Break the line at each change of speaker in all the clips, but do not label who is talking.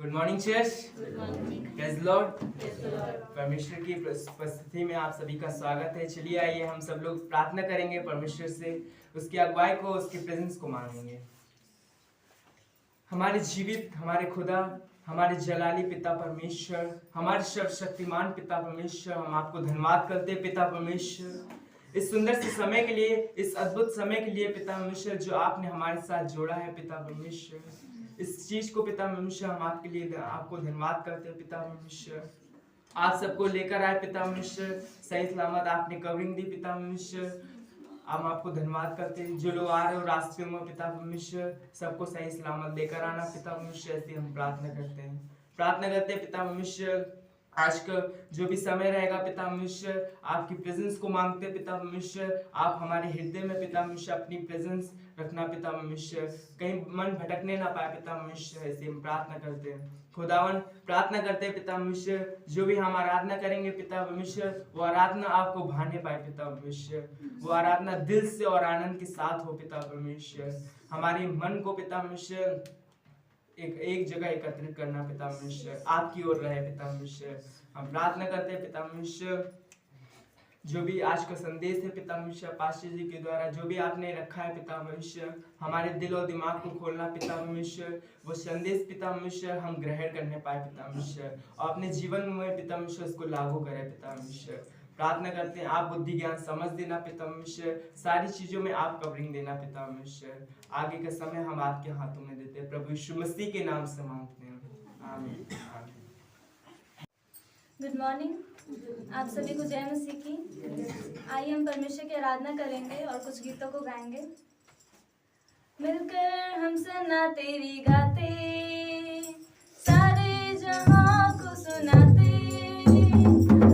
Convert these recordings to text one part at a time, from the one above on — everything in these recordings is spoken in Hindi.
Good morning church. Praise Lord. परमेश्वर की उपस्थिति में आप सभी का स्वागत है। चलिए आइए हम सब लोग प्रार्थना करेंगे परमेश्वर से, उसकी अगुवाई को, उसके प्रेजेंस को मांगेंगे। हमारे जीवित, हमारे खुदा, हमारे जलाली पिता परमेश्वर, हमारे सर्वशक्तिमान पिता परमेश्वर, हम आपको धन्यवाद करते हैं पिता परमेश्वर, इस सुंदर से समय के लिए, इस अद्भुत समय के लिए पिता परमेश्वर, जो आपने हमारे साथ जोड़ा है पिता परमेश्वर। इस चीज को पिता परमेश्वर हम आपके लिए आपको धन्यवाद करते हैं पिता परमेश्वर। आप सबको लेकर आए पिता परमेश्वर, सही सलामत आपने कवरिंग दी पिता परमेश्वर। हम आपको धन्यवाद करते हैं। जो लोग आ रहे हो रास्ते में पिता परमेश्वर, सबको सही सलामत लेकर आना पिता परमेश्वर, ऐसे हम प्रार्थना करते हैं पिता परमेश्वर। आज का जो भी समय रहेगा पिता परमेश्वर, आपकी प्रेजेंस को मांगते हैं पिता परमेश्वर। आप हमारे हृदय में पिता परमेश्वर अपनी प्रेजेंस रखना पिता परमेश्वर, कहीं मन भटकने ना पाए पिता परमेश्वर, ऐसे हम प्रार्थना करते हैं। खुदावन प्रार्थना करते हैं पिता परमेश्वर, जो भी हम आराधना करेंगे पिता परमेश्वर, वो आराधना आपको भाने पाए पिता परमेश्वर, वो आराधना दिल से और आनंद के साथ हो पिता परमेश्वर। हमारे मन को पिता परमेश्वर एक जगह एकत्रित करना पिता परमेश्वर, आपकी ओर रहे पिता परमेश्वर। हम प्रार्थना करते हैं पिता परमेश्वर, जो भी आज का संदेश है पिता परमेश्वर, पास्टर जी के द्वारा जो भी आपने रखा है पिता परमेश्वर, हमारे दिल और दिमाग को खोलना पिता परमेश्वर, वो संदेश पिता परमेश्वर हम ग्रहण करने पाए पिता परमेश्वर, और अपने जीवन में पिता परमेश्वर उसको लागू करें पिता परमेश्वर। प्रार्थना करते हैं आप बुद्धि ज्ञान समझ देना पिता परमेश्वर, सारी चीजों में आप कवरिंग देना पिता परमेश्वर। आगे का समय हम आपके हाथों में देते हैं, प्रभु यीशु मसीह के नाम से मांगते हैं, आमीन।
गुड मॉर्निंग, आप सभी को जय मसीह की। आइए हम परमेश्वर की आराधना करेंगे और कुछ गीतों को गाएंगे। मिलकर हम सना तेरी गाते, सारे जहां को सुनाते,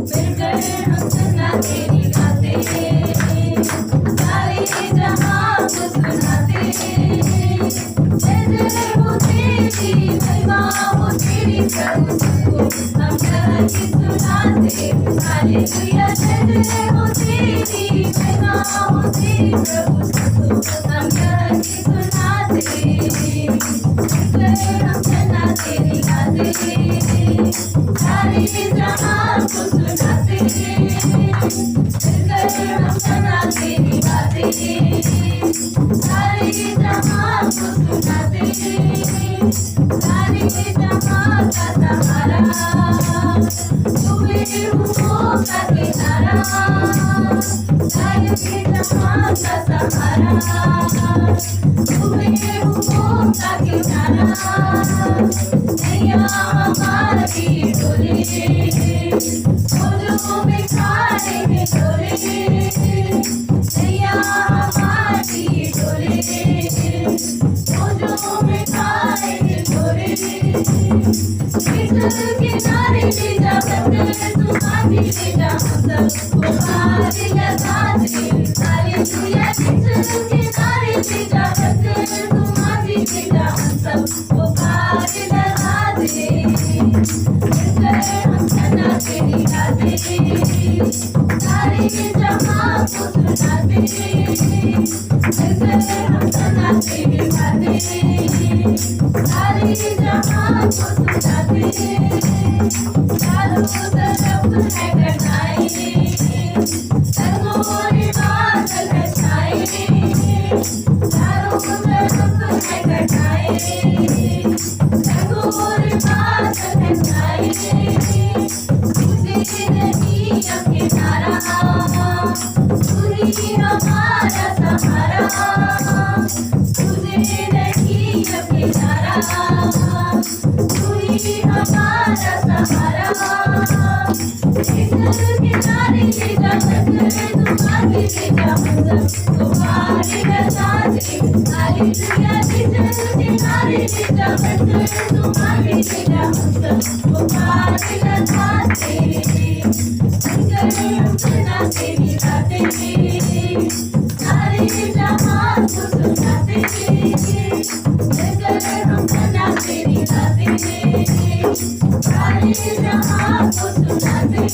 मिलकर हम सना तेरी गाते, सारे जहां को सुनाते, जय जय हो तेरी महिमा, हो तेरी प्रभु, हम कह के सुनाते, हालेलुया, जय जय हो तेरी महिमा, हो तेरी प्रभु, हम कह के सुनाते, हम सना तेरी गाते, सारे जहां को सुनाते, हम सना तेरी गाते, सारे जहां को सुनाते, सारे जहां का सहारा, डूबे हुओं का किनारा, सारे जहां का सहारा, डूबे हुओं का किनारा, नैया हमारी डोले, फूलों में खाने में डोले, नैया हमारी डोले, फूलों में खाने में डोले, किनारे ले जा बंदर, तू आगे ले जा हम सबको पार लगा दे, हालेलुया, किनारे ले जा बंदर, तू आगे ले जा हम सबको पार लगा दे, हम सना तेरी गाते, सारे जहां को सुनाते, हम सना तेरी गाते, सारे जहां को सुनाते, चारों तरफ है कटाई, सरगोरे बादल है छाए, चारों तरफ है कटाई, सरगोरे बादल है छाए, तुझे नहीं अब किनारा, तू ही हमारा सहारा, तुझे नहीं अब किनारा, तू ही हमारा सहारा, किनारे ले जा बंदर, तू आगे ले जा हम सबको पार लगा दे, हालेलुया, किनारे ले जा बंदर, तू आगे ले जा हम सबको पार लगा दे, हम सना तेरी गाते, सारे जहां को सुनाते, हम सना तेरी गाते, सारे जहां को सुनाते,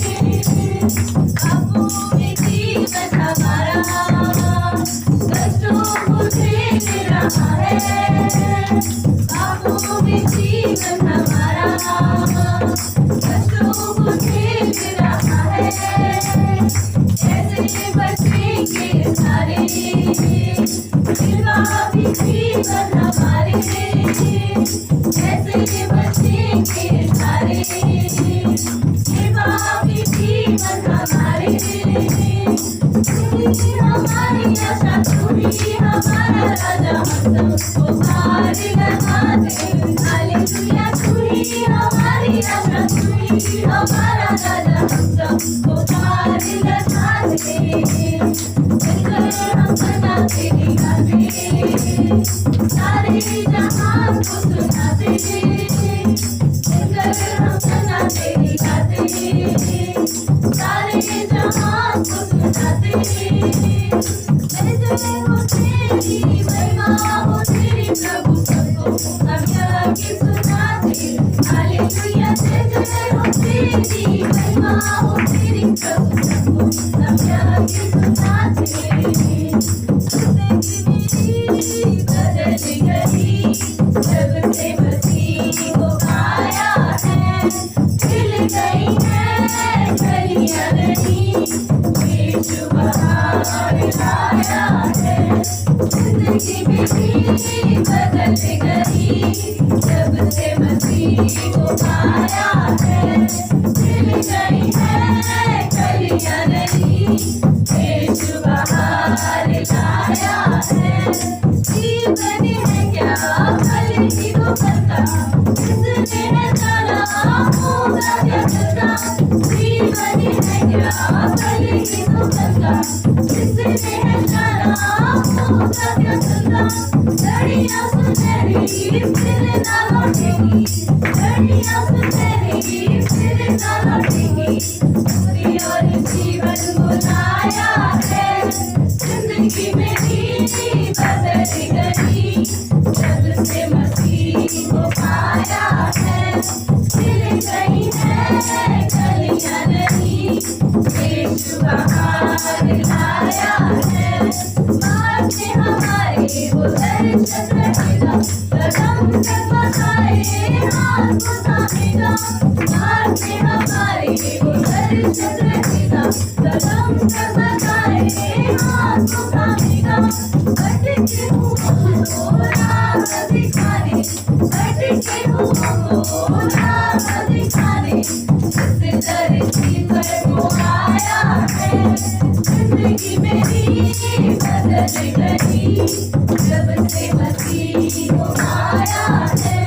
बाबू में जीवन हमारा, कष्टों को झेल रहा है, बाबू में जीवन हमारा, जीवन हमारे कैसे ये बचेंगे सारे, ये बाकी जीवन हमारे तू ही हमारी आशा, तू ही हमारा राजा, हम सबको पार लगा दे। हालेलुया, तू ही हमारी आशा, तू ही हमारा राजा, हम सबको पार लगा दे। चलकर हम बना तेरी गाते, सारे जहां को सुनाते, चलकर हम बना तेरी गाते, सारे जहां को सुनाते। जय हो तेरी महिमा हो तेरी प्रभु, सबको हम यह गीत सुनाते। हालेलुया, जय हो तेरी महिमा हो तेरी प्रभु, सबको हम यह गीत सुनाते। जिंदगी बदल गई जब से मसीह को पाया है, खिल गई है कलियां नई, यीशु बहार लाया है। जिंदगी मेरी बदल गई जब से मसीह को पाया है, खिल गई है कलियां नई, यीशु बहार लाया है। जीवन है क्या कल ही वो करता, जिसने है जाना होगा क्या करता। जीवन है क्या कल ही वो करता, जिसने है जाना होगा क्या करता। घड़ियां सुनहरी फिर ना लौटेगी, घड़ियां सुनहरी फिर ना लौटेगी, पूरी और जीवन बुलाया है। जिंदगी मेरी बदल गई जब से मसीह को पाया है, खिल गई है कलियां नई, यीशु बहार लाया है। मार्ग में हमारे वो दर्शन रहेगा, कदम डगमगाए हाथ को थामेगा। मार्ग में हमारे वो दर्शन रहेगा, कदम डगमगाए हाथ को थामेगा। भटके हूँ हमको राह दिखाने, भटके हूँ हमको राह दिखाने, इस धरती पर वो आया है। जिंदगी मेरी बदल गई जब से मसीह को आया है,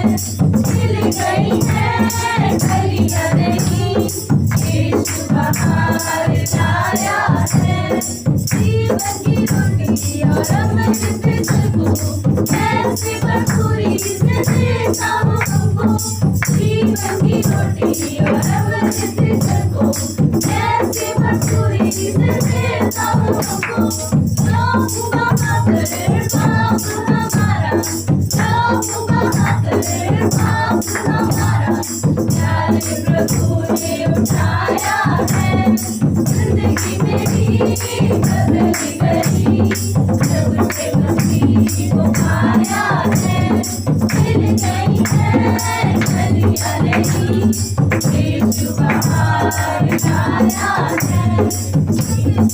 खिल गई है कलियां नई, यीशु बहार लाया है। जीवन की रोटी और अमृत तुझको, ऐसी भरपूरी से देता हूँ हमको। जीवन की रोटी और अमृत तुझको, ऐसी भरपूरी से देता हूँ हमको। प्रभु बहाकर बाप हमारा, प्रभु बहाकर बाप हमारा, प्यारे प्रभु ने उठाया है। जिंदगी मेरी बदल गई जब से मसीह को पाया है, खिल गई है कलियां नई, यीशु बहार लाया है।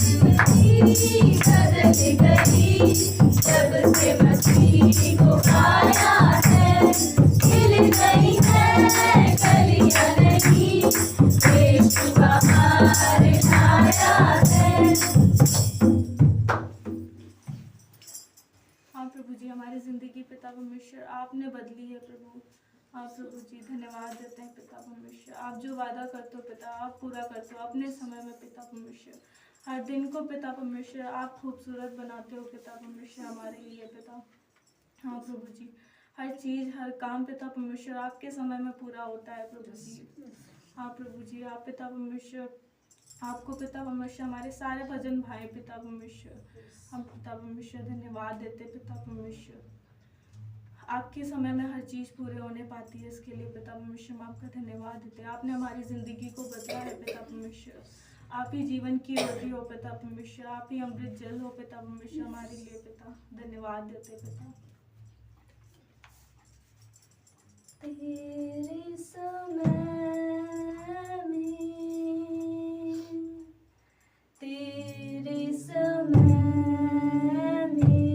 जिंदगी बदल गई जब से मसीह को पाया है, खिल गई है कलियां नई, यीशु बहार लाया है।
हाँ प्रभु जी, हमारी ज़िंदगी पिता परमेश्वर आपने बदली है प्रभु। हाँ प्रभु जी, धन्यवाद देते हैं पिता परमेश्वर। आप जो वादा करते हो पिता, आप पूरा करते हो अपने समय में पिता परमेश्वर। हर दिन को पिता परमेश्वर आप खूबसूरत बनाते हो पिता परमेश्वर हमारे लिए पिता। हाँ प्रभु जी, हर चीज़ हर काम पिता परमेश्वर आपके समय में पूरा होता है प्रभु जी। हाँ प्रभु जी, आप पिता परमेश्वर, आपको पिता परमेश्वर हमारे सारे भजन भाई पिता परमेश्वर, हम पिता परमेश्वर धन्यवाद देते पिता परमेश्वर। आपके समय में हर चीज़ पूरे होने पाती है, इसके लिए पिता परमेश्वर हम आपका धन्यवाद देते हैं। आपने हमारी ज़िंदगी को बदला है पिता परमेश्वर। आप ही जीवन की रोटी हो पिता परमेश्वर, आप ही अमृत जल हो पिता परमेश्वर हमारे लिए पिता। धन्यवाद देते पिता।
तेरे समय में, तेरे समय में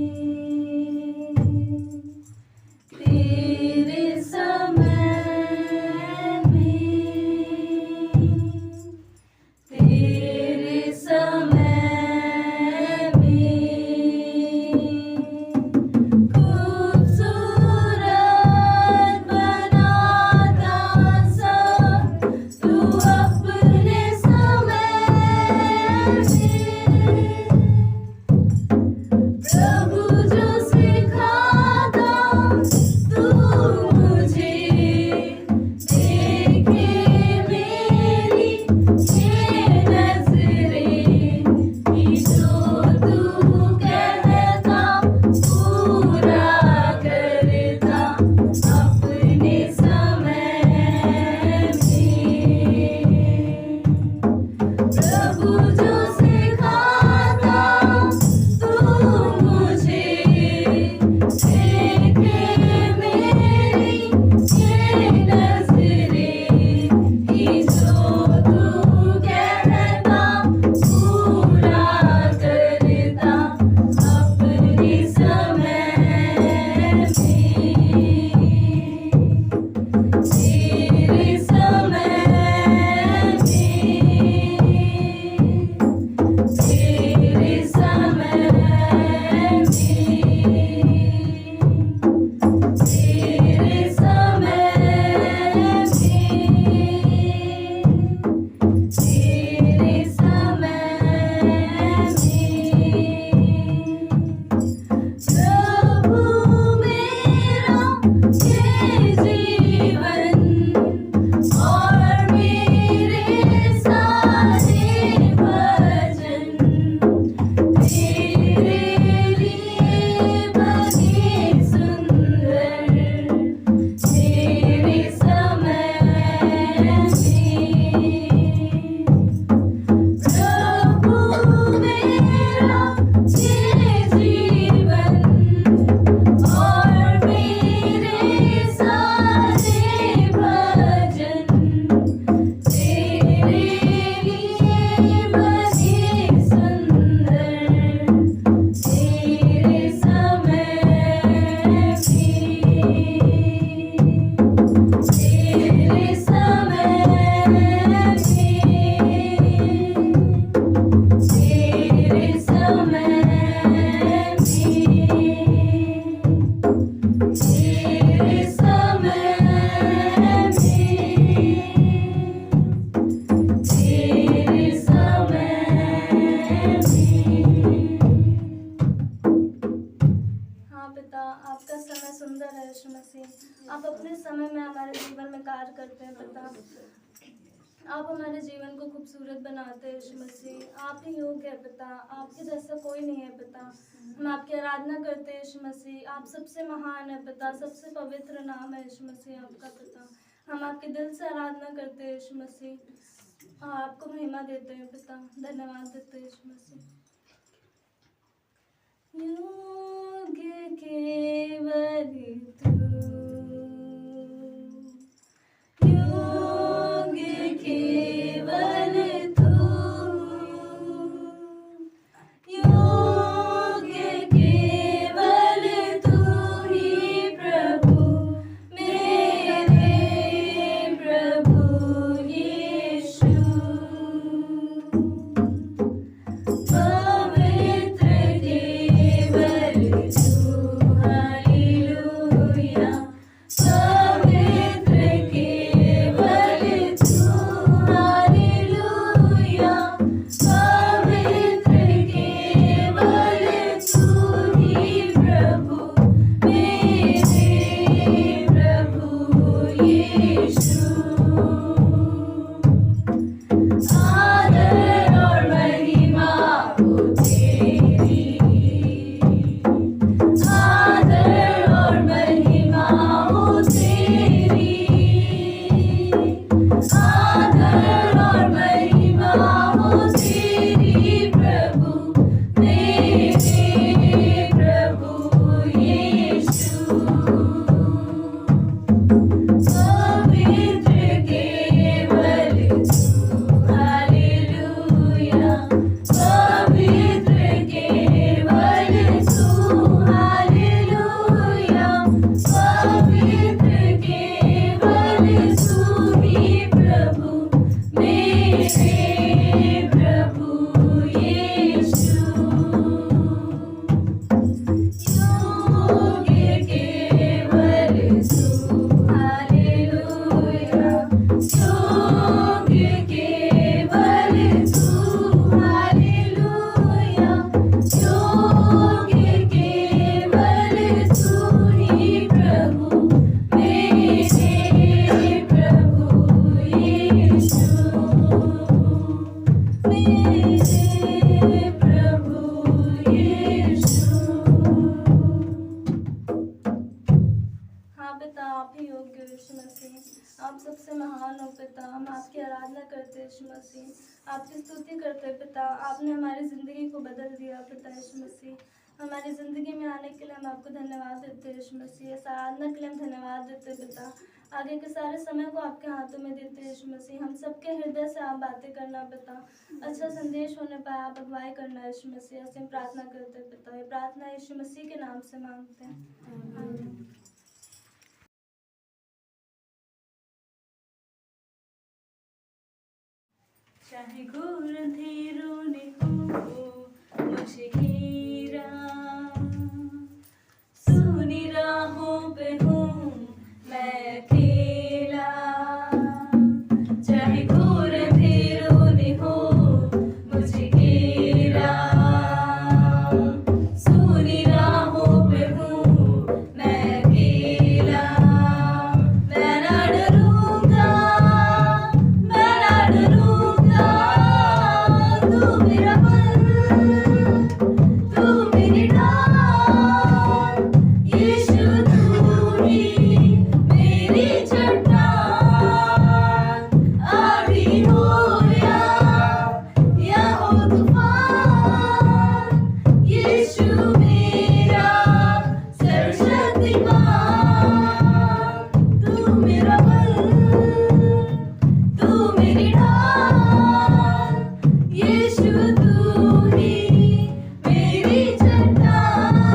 आपका समय सुंदर है यीशु मसीह। आप अपने समय में हमारे जीवन में कार्य करते हैं पिता। आप हमारे जीवन को खूबसूरत बनाते हैं यीशु मसीह। आप ही योग्य है पिता, आपके जैसा कोई नहीं है पिता। हम आपकी आराधना करते हैं यीशु मसीह। आप सबसे महान है पिता, सबसे पवित्र नाम है यीशु मसीह आपका पिता। हम आपके दिल से आराधना करते हैं यीशु मसीह, आपको महिमा देते हैं पिता, धन्यवाद देते हैं यीशु मसीह। योग्य केवल तू, योग्य केवल तू, योग्य केवल तू ही प्रभु, मेरे प्रभु यीशु। पवित्र केवल तू, हालेलुया। पवित्र केवल तू, हालेलुया। पवित्र केवल तू ही प्रभु, मेरे प्रभु यीशु। आदर और महिमा हो तेरी, आदर और महिमा हो तेरी, आदर और महिमा हो तेरी प्रभु, मेरे प्रभु यीशु। पवित्र केवल तू, हालेलुया। पवित्र केवल तू, हालेलुया। पवित्र केवल तू ही प्रभु, मेरे प्रभु यीशु। योग्य केवल तू, हालेलुया। योग्य केवल तू, हालेलुया। योग्य केवल तू ही प्रभु, मेरे प्रभु यीशु, मेरे प्रभु यीशु। हाँ पिता, आप ही योग्य हो यीशु मसीह। आप सबसे महान हो पिता। हम आपकी आराधना करते हैं यीशु मसीह, आपकी स्तुति करते हैं पिता। आपने हमारी ज़िंदगी को बदल दिया पिता यीशु मसीह। हमारी ज़िंदगी में आने के लिए हम आपको धन्यवाद देते हैं यीशु मसीह। इस आराधना के लिए हम धन्यवाद देते हैं पिता। आगे के सारे समय को आपके हाथों में देते हैं यीशु मसीह। हम सबके हृदय से आप बातें करना पिता, अच्छा संदेश होने पर आप अगुवाई करना यीशु मसीह। ऐसे हम प्रार्थना करते हैं पिता। ये प्रार्थना यीशु मसीह के नाम से मांगते हैं, आमीन। चाहे घोर अंधेरों ने हो मुझे घेरा, सूनी राहों पे हूँ मैं अकेला। चाहे घोर अंधेरों ने हो मुझे घेरा, सूनी राहों पे हूँ मैं अकेला। मैं ना डरूंगा, मैं ना डरूंगा, तू मेरा बल, तू मेरी ढाल, यीशु तू ही मेरी चट्टान। आंधी हो या हो तूफान, यीशु मेरा सर्वशक्तिमान। तू मेरा बल, तू मेरी ढाल, यीशु तू ही मेरी चट्टान।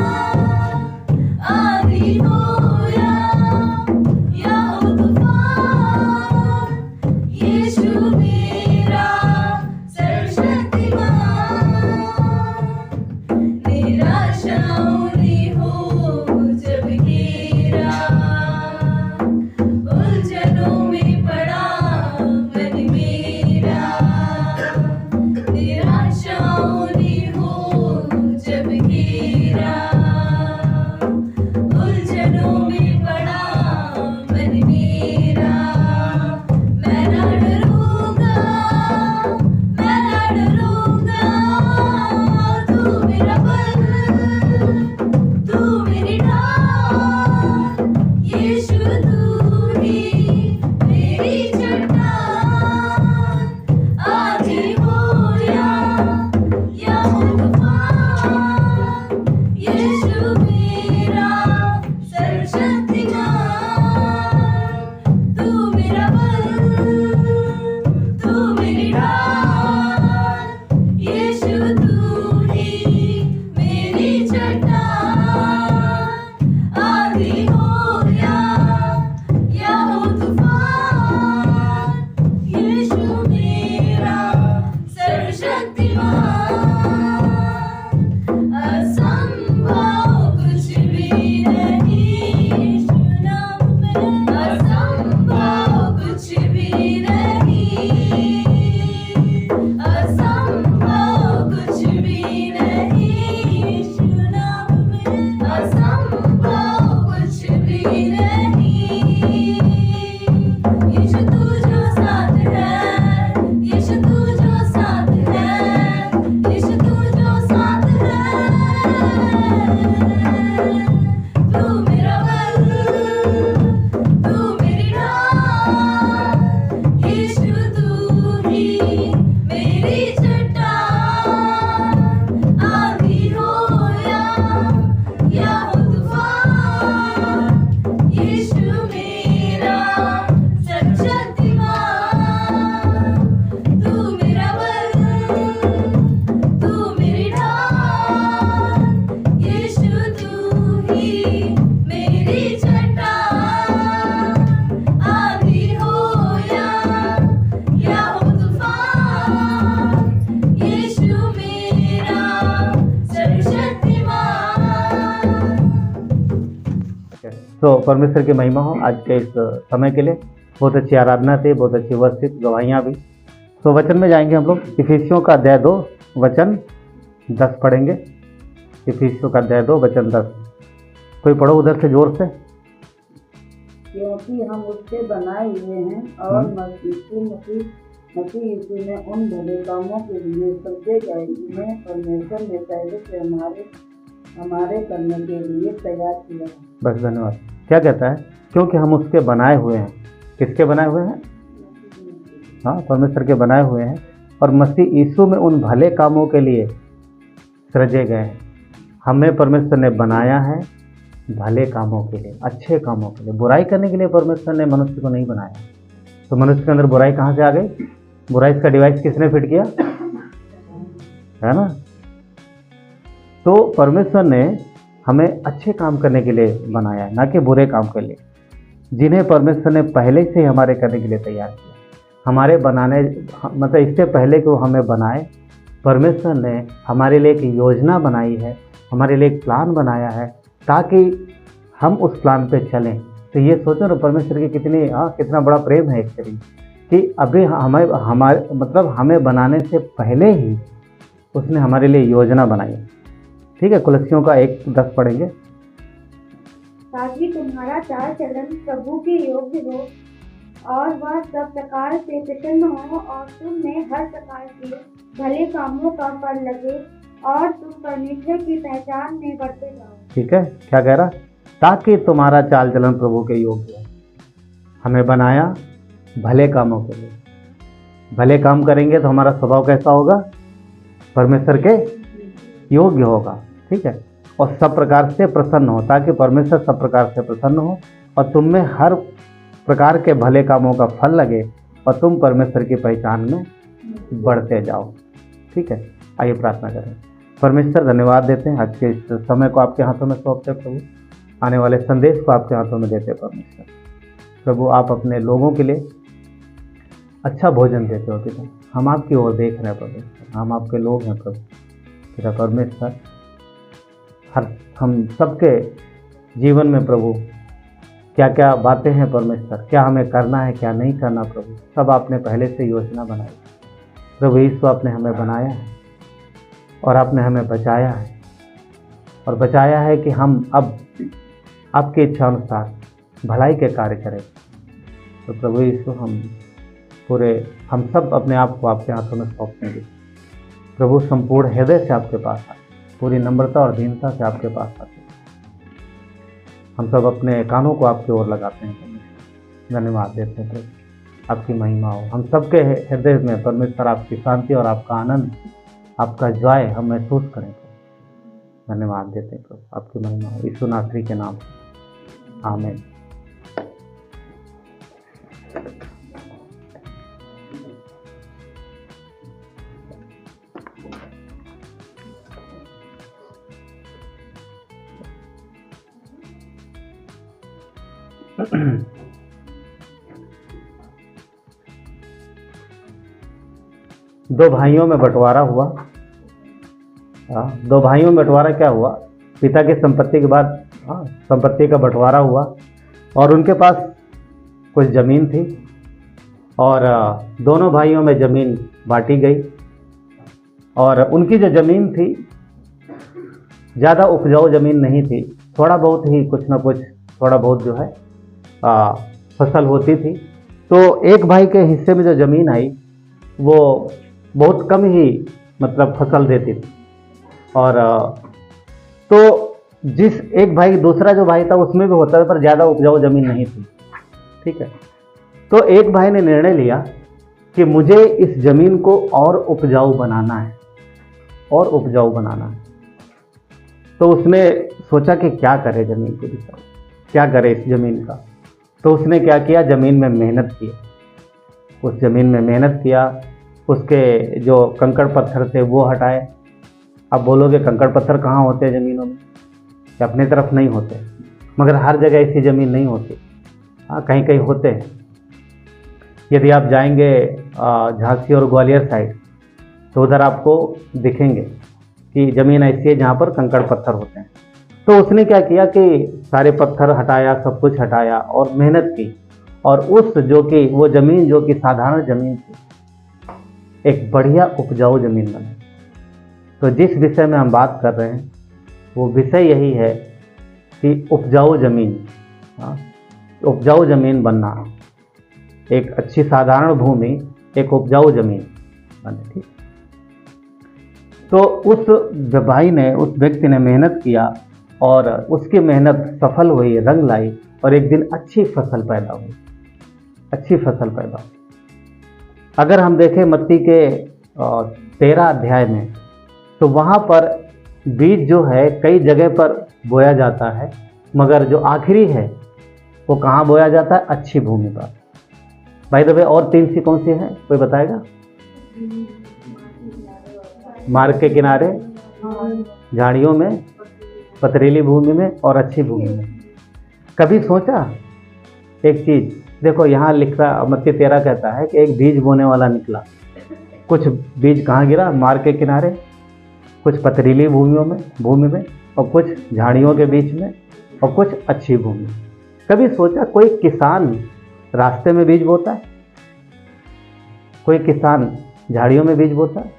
आंधी हो या हो तूफान, यीशु मेरा सर्वशक्तिमान। निराशाओं ने हो जब घेरा, उलझनों में पड़ा मन मेरा। निराशाओं ने हो जब घेरा,
तो परमेश्वर की महिमा हो आज के इस समय के लिए। बहुत अच्छी आराधना थी, बहुत अच्छी वर्षित गवाहियाँ भी। तो वचन में जाएंगे हम लोग। इफिसियों का अध्याय 2 वचन 10 पढ़ेंगे। इफिसियों का अध्याय 2 वचन 10। कोई पढ़ो उधर से जोर से।
क्योंकि हम उसके बनाए हुए हैं और मसीह यीशु में उन भले कामों के लिए सृजे गए जिन्हें परमेश्वर ने पहले से हमारे करने के लिए तैयार किया है।
बस धन्यवाद। क्या कहता है? क्योंकि हम उसके बनाए हुए हैं। किसके बनाए हुए हैं? हाँ, परमेश्वर के बनाए हुए हैं और मसीह यीशु में उन भले कामों के लिए सृजे गए हैं। हमें परमेश्वर ने बनाया है भले कामों के लिए, अच्छे कामों के लिए। बुराई करने के लिए परमेश्वर ने मनुष्य को नहीं बनाया। तो मनुष्य के अंदर बुराई कहाँ से आ गई? बुराई का डिवाइस किसने फिट किया? है ना? तो परमेश्वर ने हमें अच्छे काम करने के लिए बनाया है, ना कि बुरे काम के लिए, जिन्हें परमेश्वर ने पहले से हमारे करने के लिए तैयार किया। हमारे बनाने मतलब इससे पहले कि वो हमें बनाए, परमेश्वर ने हमारे लिए एक योजना बनाई है, हमारे लिए एक प्लान बनाया है ताकि हम उस प्लान पे चलें। तो ये सोचो ना परमेश्वर की कितना बड़ा प्रेम है एक तरीके कि अभी हमें बनाने से पहले ही उसने हमारे लिए योजना बनाई। ठीक है, कुलस्सियों का 1:10 पढ़ेंगे।
ताकि तुम्हारा चाल चलन प्रभु के योग्य हो और वह सब प्रकार से प्रसन्न हो और तुम में हर प्रकार के भले कामों का फल लगे और तुम परमेश्वर की पहचान में बढ़ते जाओ। ठीक है,
क्या कह रहा? ताकि तुम्हारा चाल चलन प्रभु के योग्य हो। हमें बनाया भले कामों के लिए। भले काम करेंगे तो हमारा स्वभाव कैसा होगा? परमेश्वर के योग्य होगा। ठीक है, और सब प्रकार से प्रसन्न हो, ताकि परमेश्वर सब प्रकार से प्रसन्न हो और तुम में हर प्रकार के भले कामों का फल लगे और तुम परमेश्वर की पहचान में बढ़ते जाओ। ठीक है, आइए प्रार्थना करें। परमेश्वर धन्यवाद देते हैं, आज के इस समय को आपके हाथों में सौंपते प्रभु, आने वाले संदेश को आपके हाथों में देते परमेश्वर। प्रभु आप अपने लोगों के लिए अच्छा भोजन देते हो पिता। हम आपकी ओर देख रहे हैं परमेश्वर, हम आपके लोग हैं प्रभु पिता परमेश्वर। हम सबके जीवन में प्रभु क्या क्या बातें हैं परमेश्वर, क्या हमें करना है क्या नहीं करना प्रभु, सब आपने पहले से योजना बनाई। प्रभु यीशु आपने हमें बनाया है और आपने हमें बचाया है और बचाया है कि हम अब आपकी इच्छा अनुसार भलाई के कार्य करें। तो प्रभु यीशु हम सब अपने आप को आपके हाथों में सौंपते प्रभु। संपूर्ण हृदय से आपके पास आते, पूरी नम्रता और दीनता से आपके पास आते। हम सब अपने कानों को आपकी ओर लगाते हैं, धन्यवाद देते हैं प्रभु। आपकी महिमा हो हम सबके हृदय में परमेश्वर, आपकी शांति और आपका आनंद, आपका जॉय हम महसूस करें। धन्यवाद देते हैं प्रभु, आपकी महिमा हो यीशु नासरी के नाम से, आमीन। दो भाइयों में बंटवारा हुआ। दो भाइयों में बंटवारा क्या हुआ? पिता की संपत्ति के बाद संपत्ति का बंटवारा हुआ और उनके पास कुछ ज़मीन थी और दोनों भाइयों में ज़मीन बांटी गई और उनकी जो ज़मीन थी ज़्यादा उपजाऊ ज़मीन नहीं थी, थोड़ा बहुत ही कुछ ना कुछ थोड़ा बहुत जो है फसल होती थी। तो एक भाई के हिस्से में जो ज़मीन आई वो बहुत कम ही मतलब फसल देती थी और तो जिस एक भाई दूसरा जो भाई था उसमें भी होता था पर ज़्यादा उपजाऊ ज़मीन नहीं थी। ठीक है, तो एक भाई ने निर्णय लिया कि मुझे इस ज़मीन को और उपजाऊ बनाना है और उपजाऊ बनाना है। तो उसने सोचा कि क्या करे ज़मीन के विषय, क्या करे इस ज़मीन का। तो उसने क्या किया, ज़मीन में मेहनत की, उस ज़मीन में मेहनत किया, उसके जो कंकड़ पत्थर थे वो हटाए। अब बोलोगे कंकड़ पत्थर कहाँ होते हैं ज़मीनों में? कि अपनी तरफ नहीं होते, मगर हर जगह ऐसी ज़मीन नहीं होती, कहीं कहीं होते हैं। यदि आप जाएंगे झांसी और ग्वालियर साइड तो उधर आपको दिखेंगे कि ज़मीन ऐसी है जहाँ पर कंकड़ पत्थर होते हैं तो उसने क्या किया कि सारे पत्थर हटाया, सब कुछ हटाया और मेहनत की, और उस जो कि वो ज़मीन जो कि साधारण ज़मीन थी, एक बढ़िया उपजाऊ ज़मीन बनी। तो जिस विषय में हम बात कर रहे हैं वो विषय यही है कि उपजाऊ ज़मीन, उपजाऊ ज़मीन बनना, एक अच्छी साधारण भूमि एक उपजाऊ ज़मीन बने। ठीक, तो उस भाई ने, उस व्यक्ति ने मेहनत किया और उसकी मेहनत सफल हुई, रंग लाई, और एक दिन अच्छी फसल पैदा हुई, अच्छी फसल पैदा हुई। अगर हम देखें मत्ती के 13 अध्याय में, तो वहाँ पर बीज जो है कई जगह पर बोया जाता है, मगर जो आखिरी है वो कहाँ बोया जाता है? अच्छी भूमि पर। भाई दबे और 3 सी कौन सी है, कोई बताएगा? मार्ग के किनारे, झाड़ियों में, पथरीली भूमि में और अच्छी भूमि में। कभी सोचा एक चीज़? देखो यहाँ लिखा, मत्ती 13 कहता है कि एक बीज बोने वाला निकला। कुछ बीज कहाँ गिरा? मार्ग के किनारे, कुछ पथरीली भूमि में और कुछ झाड़ियों के बीच में और कुछ अच्छी भूमि। कभी सोचा कोई किसान रास्ते में बीज बोता है? कोई किसान झाड़ियों में बीज बोता है?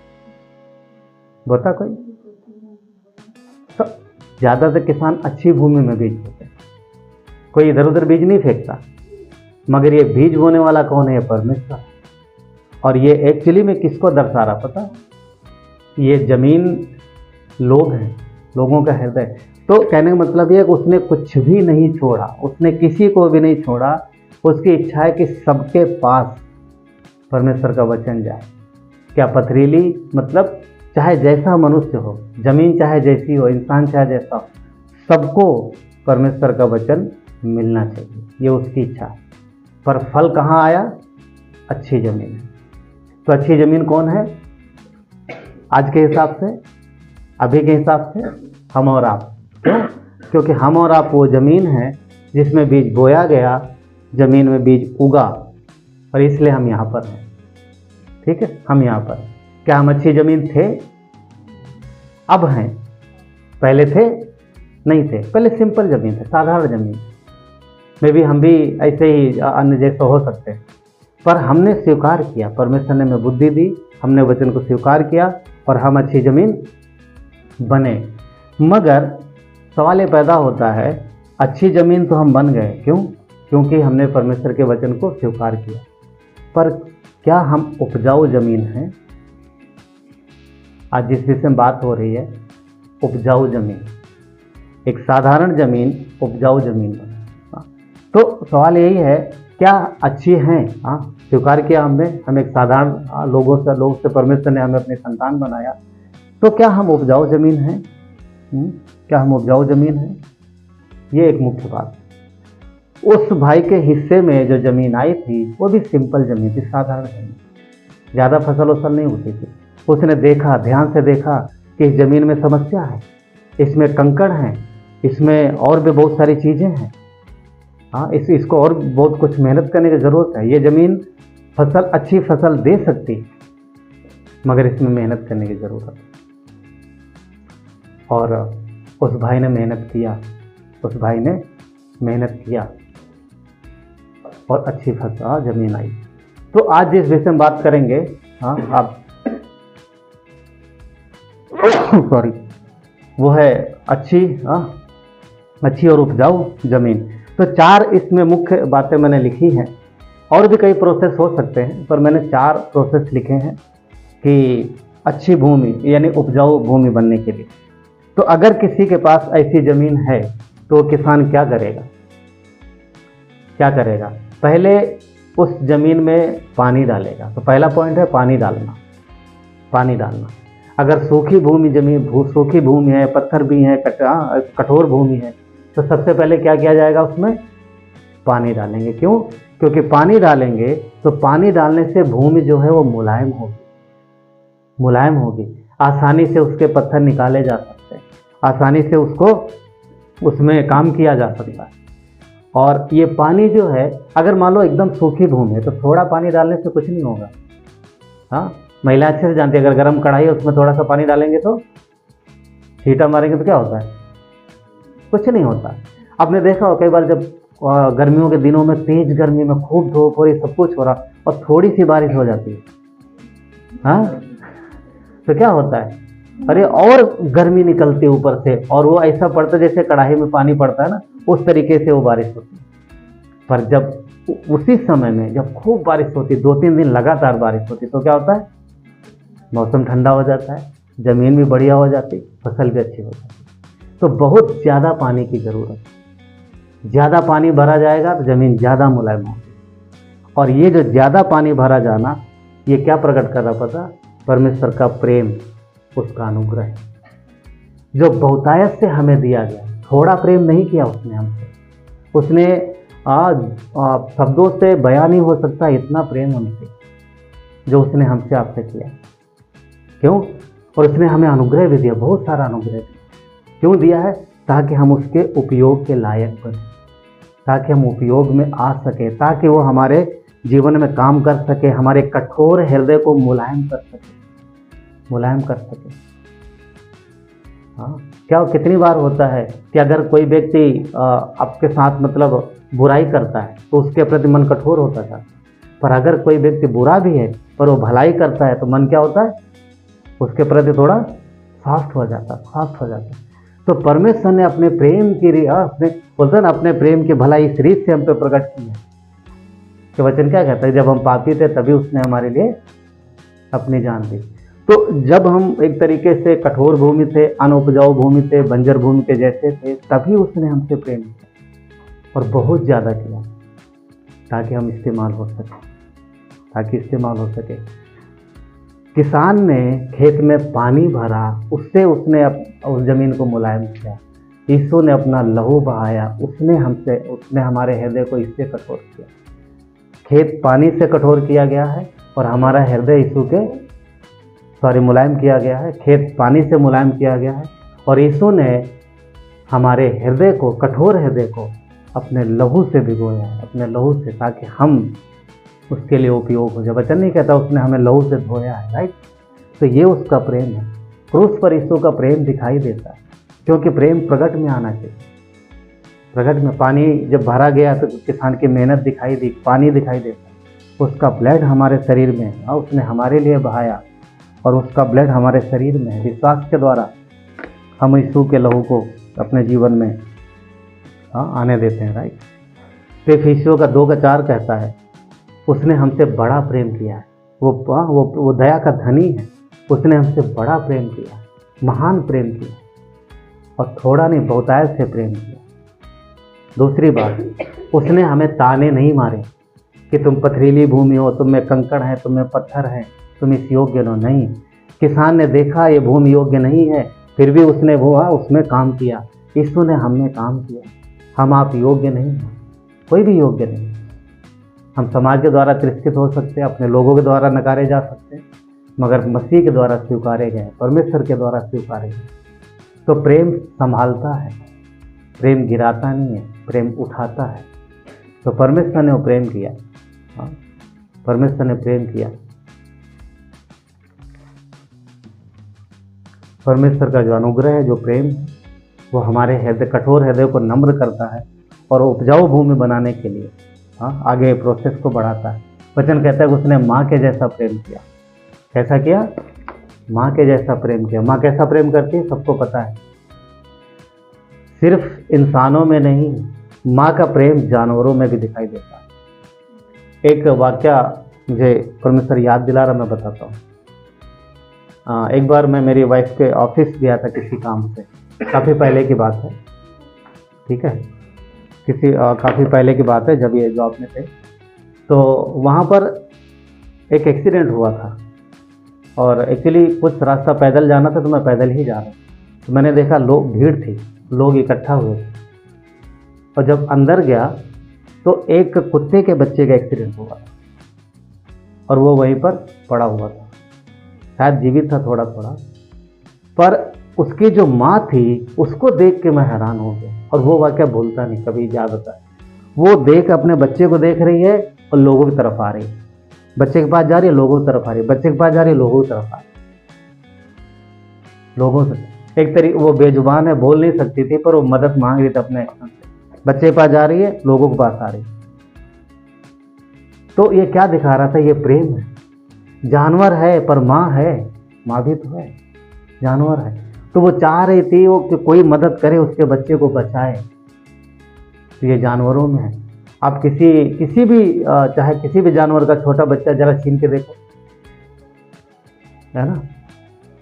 बोता कोई? तो ज़्यादातर किसान अच्छी भूमि में बीज बोते हैं, कोई इधर उधर बीज नहीं फेंकता। मगर ये बीज बोने वाला कौन है? परमेश्वर। और ये एक्चुअली में किसको दर्शा रहा पता? ये जमीन लोग हैं, लोगों का हृदय। तो कहने का मतलब ये कि उसने कुछ भी नहीं छोड़ा, उसने किसी को भी नहीं छोड़ा। उसकी इच्छा है कि सबके पास परमेश्वर का वचन जाए। क्या पथरीली मतलब चाहे जैसा मनुष्य हो, जमीन चाहे जैसी हो, इंसान चाहे जैसा हो, सबको परमेश्वर का वचन मिलना चाहिए, ये उसकी इच्छा है। पर फल कहाँ आया? अच्छी ज़मीन। तो अच्छी ज़मीन कौन है आज के हिसाब से, अभी के हिसाब से? हम और आप। क्यों? क्योंकि हम और आप वो ज़मीन है जिसमें बीज बोया गया, ज़मीन में बीज उगा, और इसलिए हम यहाँ पर हैं। ठीक है, हम यहाँ पर। क्या हम अच्छी ज़मीन थे? अब हैं, पहले थे? नहीं थे। पहले सिंपल ज़मीन थे, साधारण ज़मीन में भी हम भी ऐसे ही अन्य जैसे हो सकते हैं। पर हमने स्वीकार किया, परमेश्वर ने हमें बुद्धि दी, हमने वचन को स्वीकार किया और हम अच्छी ज़मीन बने। मगर सवाल ये पैदा होता है, अच्छी ज़मीन तो हम बन गए, क्यों? क्योंकि हमने परमेश्वर के वचन को स्वीकार किया। पर क्या हम उपजाऊ ज़मीन हैं? आज जिस विषय में बात हो रही है, उपजाऊ ज़मीन, एक साधारण ज़मीन उपजाऊ ज़मीन बने। तो सवाल यही है, क्या अच्छी हैं? स्वीकार किया हमने, हम एक साधारण लोग से परमेश्वर ने हमें अपनी संतान बनाया। तो क्या हम उपजाऊ ज़मीन हैं? क्या हम उपजाऊ ज़मीन हैं? ये एक मुख्य बात। उस भाई के हिस्से में जो ज़मीन आई थी वो भी सिंपल ज़मीन थी, साधारण ज़मीन, ज़्यादा फसल वसल नहीं होती थी। उसने देखा, ध्यान से देखा कि इस ज़मीन में समस्या है, इसमें कंकड़ हैं, इसमें और भी बहुत सारी चीज़ें हैं। इसको और बहुत कुछ मेहनत करने की ज़रूरत है। ये ज़मीन फसल, अच्छी फसल दे सकती, मगर इसमें मेहनत करने की ज़रूरत है। और उस भाई ने मेहनत किया, उस भाई ने मेहनत किया और अच्छी फसल ज़मीन आई। तो आज जिस विषय में बात करेंगे, आप सॉरी, वो है अच्छी और उपजाऊ ज़मीन। तो 4 इसमें मुख्य बातें मैंने लिखी हैं, और भी कई प्रोसेस हो सकते हैं, पर मैंने 4 प्रोसेस लिखे हैं कि अच्छी भूमि यानी उपजाऊ भूमि बनने के लिए। तो अगर किसी के पास ऐसी ज़मीन है तो किसान क्या करेगा? क्या करेगा? पहले उस ज़मीन में पानी डालेगा। तो पहला पॉइंट है पानी डालना, पानी डालना। अगर सूखी भूमि सूखी भूमि है, पत्थर भी है, कठोर भूमि है, तो सबसे पहले क्या किया जाएगा? उसमें पानी डालेंगे। क्यों? क्योंकि पानी डालेंगे तो पानी डालने से भूमि जो है वो मुलायम होगी, मुलायम होगी। आसानी से उसके पत्थर निकाले जा सकते हैं, आसानी से उसमें काम किया जा सकता है। और ये पानी जो है, अगर मान लो एकदम सूखी भूमि है तो थोड़ा पानी डालने से कुछ नहीं होगा। महिला अच्छे से जानती है, अगर गर्म कढ़ाई है उसमें थोड़ा सा पानी डालेंगे तो छींटा मारेंगे तो क्या होता है? कुछ नहीं होता। आपने देखा हो कई बार जब गर्मियों के दिनों में तेज गर्मी में खूब धूप हो रही, सब कुछ हो रहा और थोड़ी सी बारिश हो जाती है, हाँ, तो क्या होता है, अरे और गर्मी निकलती है ऊपर से, और वो ऐसा पड़ता है जैसे कढ़ाई में पानी पड़ता है ना, उस तरीके से वो बारिश होती है। पर जब उसी समय में जब खूब बारिश होती, 2-3 दिन लगातार बारिश होती, तो क्या होता है, मौसम ठंडा हो जाता है, ज़मीन भी बढ़िया हो जाती, फसल भी अच्छी हो जाती। तो बहुत ज़्यादा पानी की ज़रूरत है। ज़्यादा पानी भरा जाएगा तो ज़मीन ज़्यादा मुलायम होगी, और ये जो ज़्यादा पानी भरा जाना, ये क्या प्रकट कर रहा पता, परमेश्वर का प्रेम, उसका अनुग्रह है जो बहुतायत से हमें दिया गया। थोड़ा प्रेम नहीं किया उसने हमसे, उसने शब्दों से बयान नहीं हो सकता इतना प्रेम हमसे जो उसने हमसे आपसे किया। क्यों? और उसने हमें अनुग्रह भी दिया, बहुत सारा अनुग्रह दिया। क्यों दिया है? ताकि हम उसके उपयोग के लायक बने, ताकि हम उपयोग में आ सके, ताकि वो हमारे जीवन में काम कर सके, हमारे कठोर हृदय को मुलायम कर सके, मुलायम कर सके। हाँ, क्या कितनी बार होता है कि अगर कोई व्यक्ति आपके साथ मतलब बुराई करता है तो उसके प्रति मन कठोर होता था, पर अगर कोई व्यक्ति बुरा भी है पर वो भलाई करता है तो मन क्या होता है, उसके प्रति थोड़ा सॉफ्ट हो जाता, सॉफ्ट हो जाता। तो परमेश्वर ने अपने प्रेम की अपने प्रेम की भलाई इस रीत से हम पे प्रकट की है कि वचन क्या कहता है, जब हम पापी थे तभी उसने हमारे लिए अपनी जान दी। तो जब हम एक तरीके से कठोर भूमि थे, अनउपजाऊ भूमि थे, बंजर भूमि के जैसे थे, तभी उसने हमसे प्रेम किया और बहुत ज़्यादा किया, ताकि हम इस्तेमाल हो सके, ताकि इस्तेमाल हो सके। किसान ने खेत में पानी भरा, उससे उसने उस ज़मीन को मुलायम किया। यीशु ने अपना लहू बहाया, उसने हमारे हृदय को इससे कठोर किया। खेत पानी से कठोर किया गया है और हमारा हृदय मुलायम किया गया है। खेत पानी से मुलायम किया गया है और यीशु ने हमारे हृदय को, कठोर हृदय को अपने लहू से भिगोया है, अपने लहू से, ताकि हम उसके लिए उपयोग हो जाए। वचन नहीं कहता उसने हमें लहू से धोया है, राइट। तो ये उसका प्रेम है। क्रूस पर यीशु का प्रेम दिखाई देता है, क्योंकि प्रेम प्रकट में आना चाहिए। प्रकट में पानी जब भरा गया तो किसान की मेहनत दिखाई दी, पानी दिखाई देता, उसका ब्लड हमारे शरीर में है, उसने हमारे लिए बहाया और उसका ब्लड हमारे शरीर में है। विश्वास के द्वारा हम यीशु के लहू को अपने जीवन में आने देते हैं, राइट। तो इफिसियों का 2:4 कहता है, उसने हमसे बड़ा प्रेम किया है। वो दया का धनी है, उसने हमसे बड़ा प्रेम किया, महान प्रेम किया, और थोड़ा नहीं बहुतायत से प्रेम किया। दूसरी बात, उसने हमें ताने नहीं मारे कि तुम पथरीली भूमि हो, तुम में कंकड़ है, तुम में पत्थर है, तुम इस योग्य हो। नहीं, किसान ने देखा ये भूमि योग्य नहीं है, फिर भी उसने उसमें काम किया। यीशु ने हम में काम किया। हम आप योग्य नहीं हैं, कोई भी योग्य नहीं। हम समाज के द्वारा तिरस्कृत हो सकते हैं, अपने लोगों के द्वारा नकारे जा सकते हैं, मगर मसीह के द्वारा स्वीकारे गए, परमेश्वर के द्वारा स्वीकारे गए। तो प्रेम संभालता है, प्रेम गिराता नहीं है, प्रेम उठाता है। तो परमेश्वर ने वो प्रेम किया, परमेश्वर ने प्रेम किया। परमेश्वर का जो अनुग्रह है, जो प्रेम है, वो हमारे हृदय, कठोर हृदय को नम्र करता है और उपजाऊ भूमि बनाने के लिए आगे प्रोसेस को बढ़ाता है। वचन कहता है कि उसने माँ के जैसा प्रेम किया। कैसा किया? माँ के जैसा प्रेम किया। माँ कैसा प्रेम करती है सबको पता है, सिर्फ इंसानों में नहीं, माँ का प्रेम जानवरों में भी दिखाई देता है। एक वाकया मुझे परमेश्वर याद दिला रहा, मैं बताता हूँ। एक बार मैं मेरी वाइफ के ऑफिस गया था किसी काम से, काफ़ी पहले की बात है, ठीक है, काफ़ी पहले की बात है जब ये जॉब में थे। तो वहाँ पर एक एक्सीडेंट हुआ था और एक्चुअली कुछ रास्ता पैदल जाना था, तो मैं पैदल ही जा रहा था। तो मैंने देखा भीड़ थी, लोग इकट्ठा हुए थे, और जब अंदर गया तो एक कुत्ते के बच्चे का एक्सीडेंट हुआ था और वो वहीं पर पड़ा हुआ था, शायद जीवित था थोड़ा थोड़ा, पर उसकी जो माँ थी उसको देख के मैं हैरान हो गया। और वो वाकया भूलता नहीं, कभी याद आता है। वो अपने बच्चे को देख रही है और लोगों की तरफ आ रही है, बच्चे के पास जा रही है, लोगों की तरफ आ रही है, बच्चे के पास जा रही है, लोगों की तरफ आ रही है, लोगों से। एक तरीके वो बेजुबान है, बोल नहीं सकती थी, पर वो मदद मांग रही थी अपने एक्शन से। बच्चे के पास जा रही है, लोगों के पास आ रही है। तो ये क्या दिखा रहा था? ये प्रेम है। जानवर है पर माँ है, माँ भी तो है, जानवर है। तो वो चाह रही थी वो कि कोई मदद करे, उसके बच्चे को बचाए। तो ये जानवरों में है। आप किसी भी चाहे किसी भी जानवर का छोटा बच्चा जरा छीन के देखो, है ना,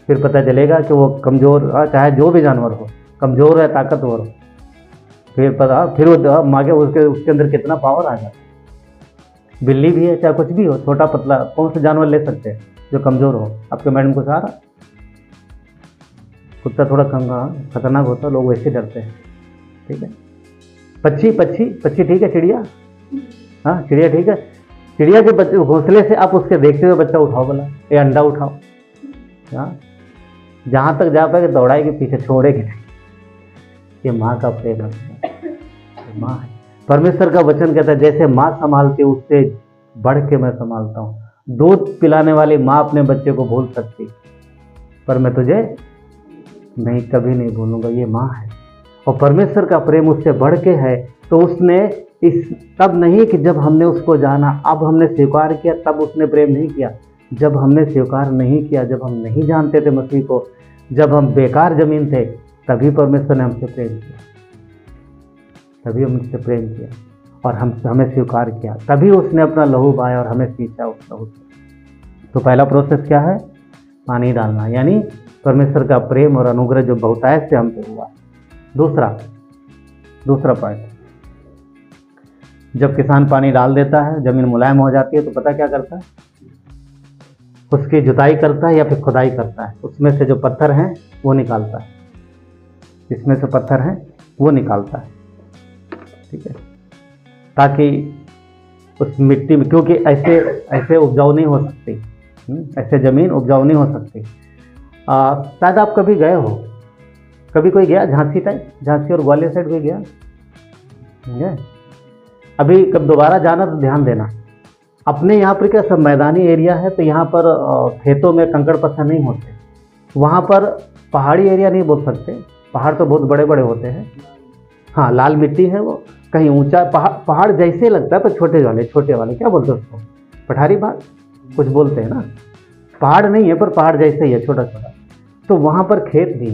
फिर पता चलेगा कि वो कमज़ोर, चाहे जो भी जानवर हो, कमज़ोर है ताकतवर हो, फिर वो मांगे उसके अंदर कितना पावर आ जाता। बिल्ली भी है, चाहे कुछ भी हो, छोटा पतला, कौन सा जानवर ले सकते हैं जो कमज़ोर हो? आपके मैडम को सहारा। कुत्ता थोड़ा खतरनाक होता, लोग वैसे डरते हैं। ठीक है, पक्षी ठीक है, चिड़िया, हाँ चिड़िया ठीक है। चिड़िया के बच्चे घोंसले से आप उसके देखते हुए बच्चा उठाओ, बोला ये अंडा उठाओ, हाँ जहाँ तक जा पाएगा दौड़ाएगी, पीछे छोड़ेगी नहीं। ये माँ का प्रेम है, माँ है। परमेश्वर का वचन कहता है जैसे माँ संभालती है उससे बढ़ के मैं संभालता हूँ। दूध पिलाने वाली माँ अपने बच्चे को भूल सकती, पर मैं तुझे नहीं, कभी नहीं भूलूंगा। ये माँ है। और परमेश्वर का प्रेम उससे बढ़ के है। तो उसने तब नहीं कि जब हमने उसको जाना, अब हमने स्वीकार किया, तब उसने प्रेम नहीं किया। जब हमने स्वीकार नहीं किया, जब हम नहीं जानते थे मसीह को, जब हम बेकार जमीन थे, तभी परमेश्वर ने हमसे प्रेम किया, तभी हमसे प्रेम किया और हमें स्वीकार किया, तभी उसने अपना लहू बहाया और हमें सींचा उस लहू से। तो पहला प्रोसेस क्या है? पानी डालना, यानी परमेश्वर का प्रेम और अनुग्रह जो बहुतायत से हम पे हुआ। दूसरा पॉइंट, जब किसान पानी डाल देता है, जमीन मुलायम हो जाती है, तो पता क्या करता है? उसकी जुताई करता है या फिर खुदाई करता है। उसमें से जो पत्थर हैं वो निकालता है, इसमें से पत्थर हैं वो निकालता है, ठीक है, ताकि उस मिट्टी में, क्योंकि ऐसे उपजाऊ नहीं हो सकती, ऐसे ज़मीन उपजाऊ नहीं हो सकती। शायद आप कभी गए हो, कभी कोई गया झांसी और ग्वालियर साइड कोई गया? अभी कब दोबारा जाना तो ध्यान देना, अपने यहाँ पर क्या सब मैदानी एरिया है, तो यहाँ पर खेतों में कंकड़ पत्थर नहीं होते। वहाँ पर पहाड़ी एरिया नहीं बोल सकते, पहाड़ तो बहुत बड़े बड़े होते हैं। हाँ, लाल मिट्टी है वो, कहीं ऊंचा पहाड़ जैसे लगता है, पर छोटे वाले क्या बोलते हैं उसको? पठारी पहाड़ कुछ बोलते हैं ना, पहाड़ नहीं है पर पहाड़ जैसे ही है, छोटा छोटा। तो वहाँ पर खेत भी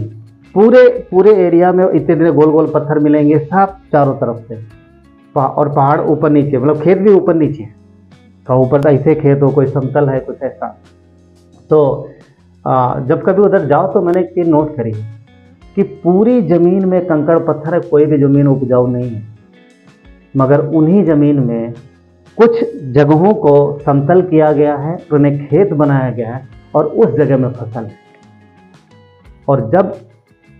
पूरे एरिया में इतने गोल गोल पत्थर मिलेंगे सब चारों तरफ से, और पहाड़ ऊपर नीचे, मतलब खेत भी ऊपर नीचे है, तो ऊपर तो ऐसे खेत हो, कोई समतल है, कुछ ऐसा। तो जब कभी उधर जाओ तो मैंने एक चीज़ नोट करी कि पूरी ज़मीन में कंकड़ पत्थर है, कोई भी ज़मीन उपजाऊ नहीं है, मगर उन्हीं ज़मीन में कुछ जगहों को समतल किया गया है, उन्हें खेत बनाया गया है और उस जगह में फसल है। और जब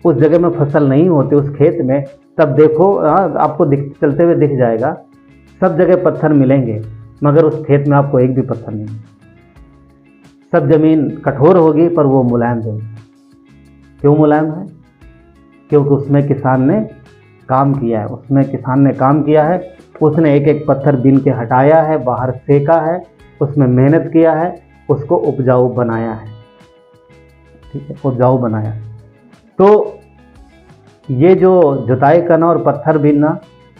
उस जगह में फसल नहीं होती उस खेत में, तब देखो आपको चलते हुए दिख जाएगा, सब जगह पत्थर मिलेंगे, मगर उस खेत में आपको एक भी पत्थर नहीं। सब जमीन कठोर होगी पर वो मुलायम होगी। क्यों मुलायम है? क्योंकि उसमें किसान ने काम किया है, उसने एक एक पत्थर बीन के हटाया है, बाहर फेंका है, उसमें मेहनत किया है, उसको उपजाऊ बनाया है, ठीक है, उपजाऊ बनाया। तो ये जो जुताई करना और पत्थर बीनना,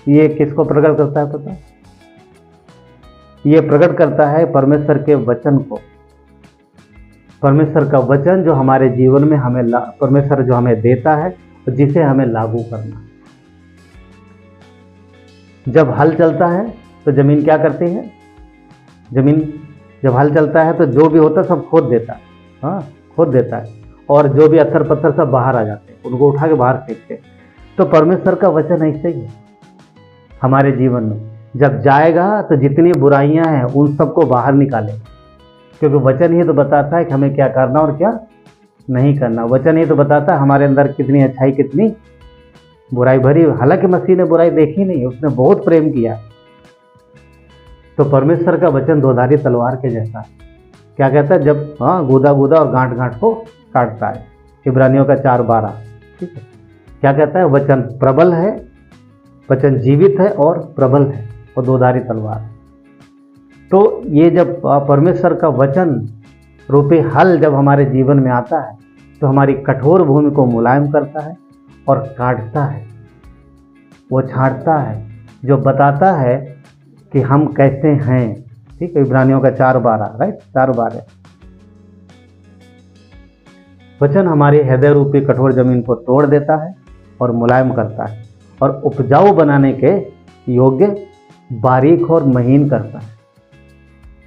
ये किसको प्रकट करता है पता? ये प्रकट करता है परमेश्वर के वचन को। परमेश्वर का वचन जो हमारे जीवन में परमेश्वर जो हमें देता है, जिसे हमें लागू करना। जब हल चलता है तो जमीन क्या करती है? जमीन जब हल चलता है तो जो भी होता है सब खोद देता है, हाँ खोद देता है, और जो भी अत्थर पत्थर सब बाहर आ जाते हैं, उनको उठा के बाहर फेंकते। तो परमेश्वर का वचन ऐसे ही है हमारे जीवन में, जब जाएगा तो जितनी बुराइयां हैं उन सबको बाहर निकाले, क्योंकि वचन ही तो बताता है कि हमें क्या करना और क्या नहीं करना। वचन ही तो बताता है हमारे अंदर कितनी अच्छाई कितनी बुराई भरी। हालांकि मसीह ने बुराई देखी नहीं, उसने बहुत प्रेम किया। तो परमेश्वर का वचन दोधारी तलवार के जैसा है। क्या कहता है? जब गूदा और गांठ को काटता है। इब्रानियों का 4:12, ठीक है। क्या कहता है? वचन प्रबल है, वचन जीवित है और प्रबल है और दोधारी तलवार। तो ये जब परमेश्वर का वचन रूपी हल जब हमारे जीवन में आता है, तो हमारी कठोर भूमि को मुलायम करता है और काटता है, वो छांटता है, जो बताता है कि हम कैसे हैं। ठीक है, इब्रानियों का 4:12, राइट, 4:12। वचन हमारी हृदय रूपी कठोर जमीन को तोड़ देता है और मुलायम करता है और उपजाऊ बनाने के योग्य बारीक और महीन करता है।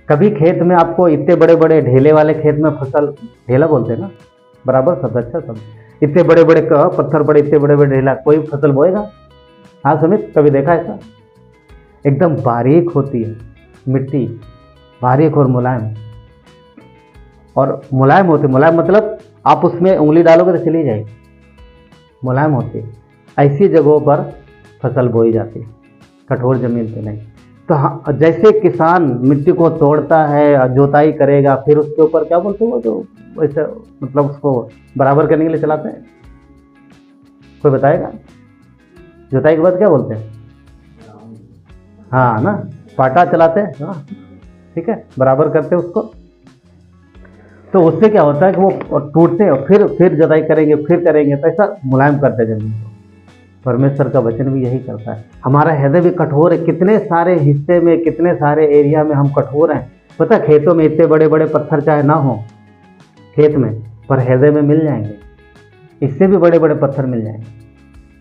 कभी खेत में आपको इतने बड़े बड़े ढेले वाले खेत में फसल, ढेला बोलते हैं ना, बराबर शब्द, अच्छा शब्द, इतने बड़े बड़े पत्थर पड़े, इतने बड़े बड़े ढेला, कोई फसल बोएगा? हाँ सुमित, कभी देखा ऐसा? एकदम बारीक होती है मिट्टी, बारीक और मुलायम, और मुलायम होती, मुलायम मतलब आप उसमें उंगली डालोगे तो चली जाएगी, मुलायम होती है। ऐसी जगहों पर फसल बोई जाती है, कठोर जमीन पे नहीं। तो हाँ, जैसे किसान मिट्टी को तोड़ता है, जोताई करेगा, फिर उसके ऊपर क्या बोलते हैं वो जो वैसे मतलब उसको बराबर करने के लिए चलाते हैं, कोई बताएगा? जोताई के बाद क्या बोलते हैं? हाँ ना, पाटा चलाते हैं, हाँ ठीक है, बराबर करते हैं उसको। तो उससे क्या होता है कि वो टूटते हैं और फिर जुताई करेंगे, फिर करेंगे, तो ऐसा मुलायम करते हैं जमीन को। परमेश्वर का वचन भी यही करता है। हमारा हृदय भी कठोर है, कितने सारे हिस्से में, कितने सारे एरिया में हम कठोर हैं। पता, खेतों में इतने बड़े बड़े पत्थर चाहे ना हो खेत में, पर हृदय में मिल जाएंगे, इससे भी बड़े बड़े पत्थर मिल जाएंगे,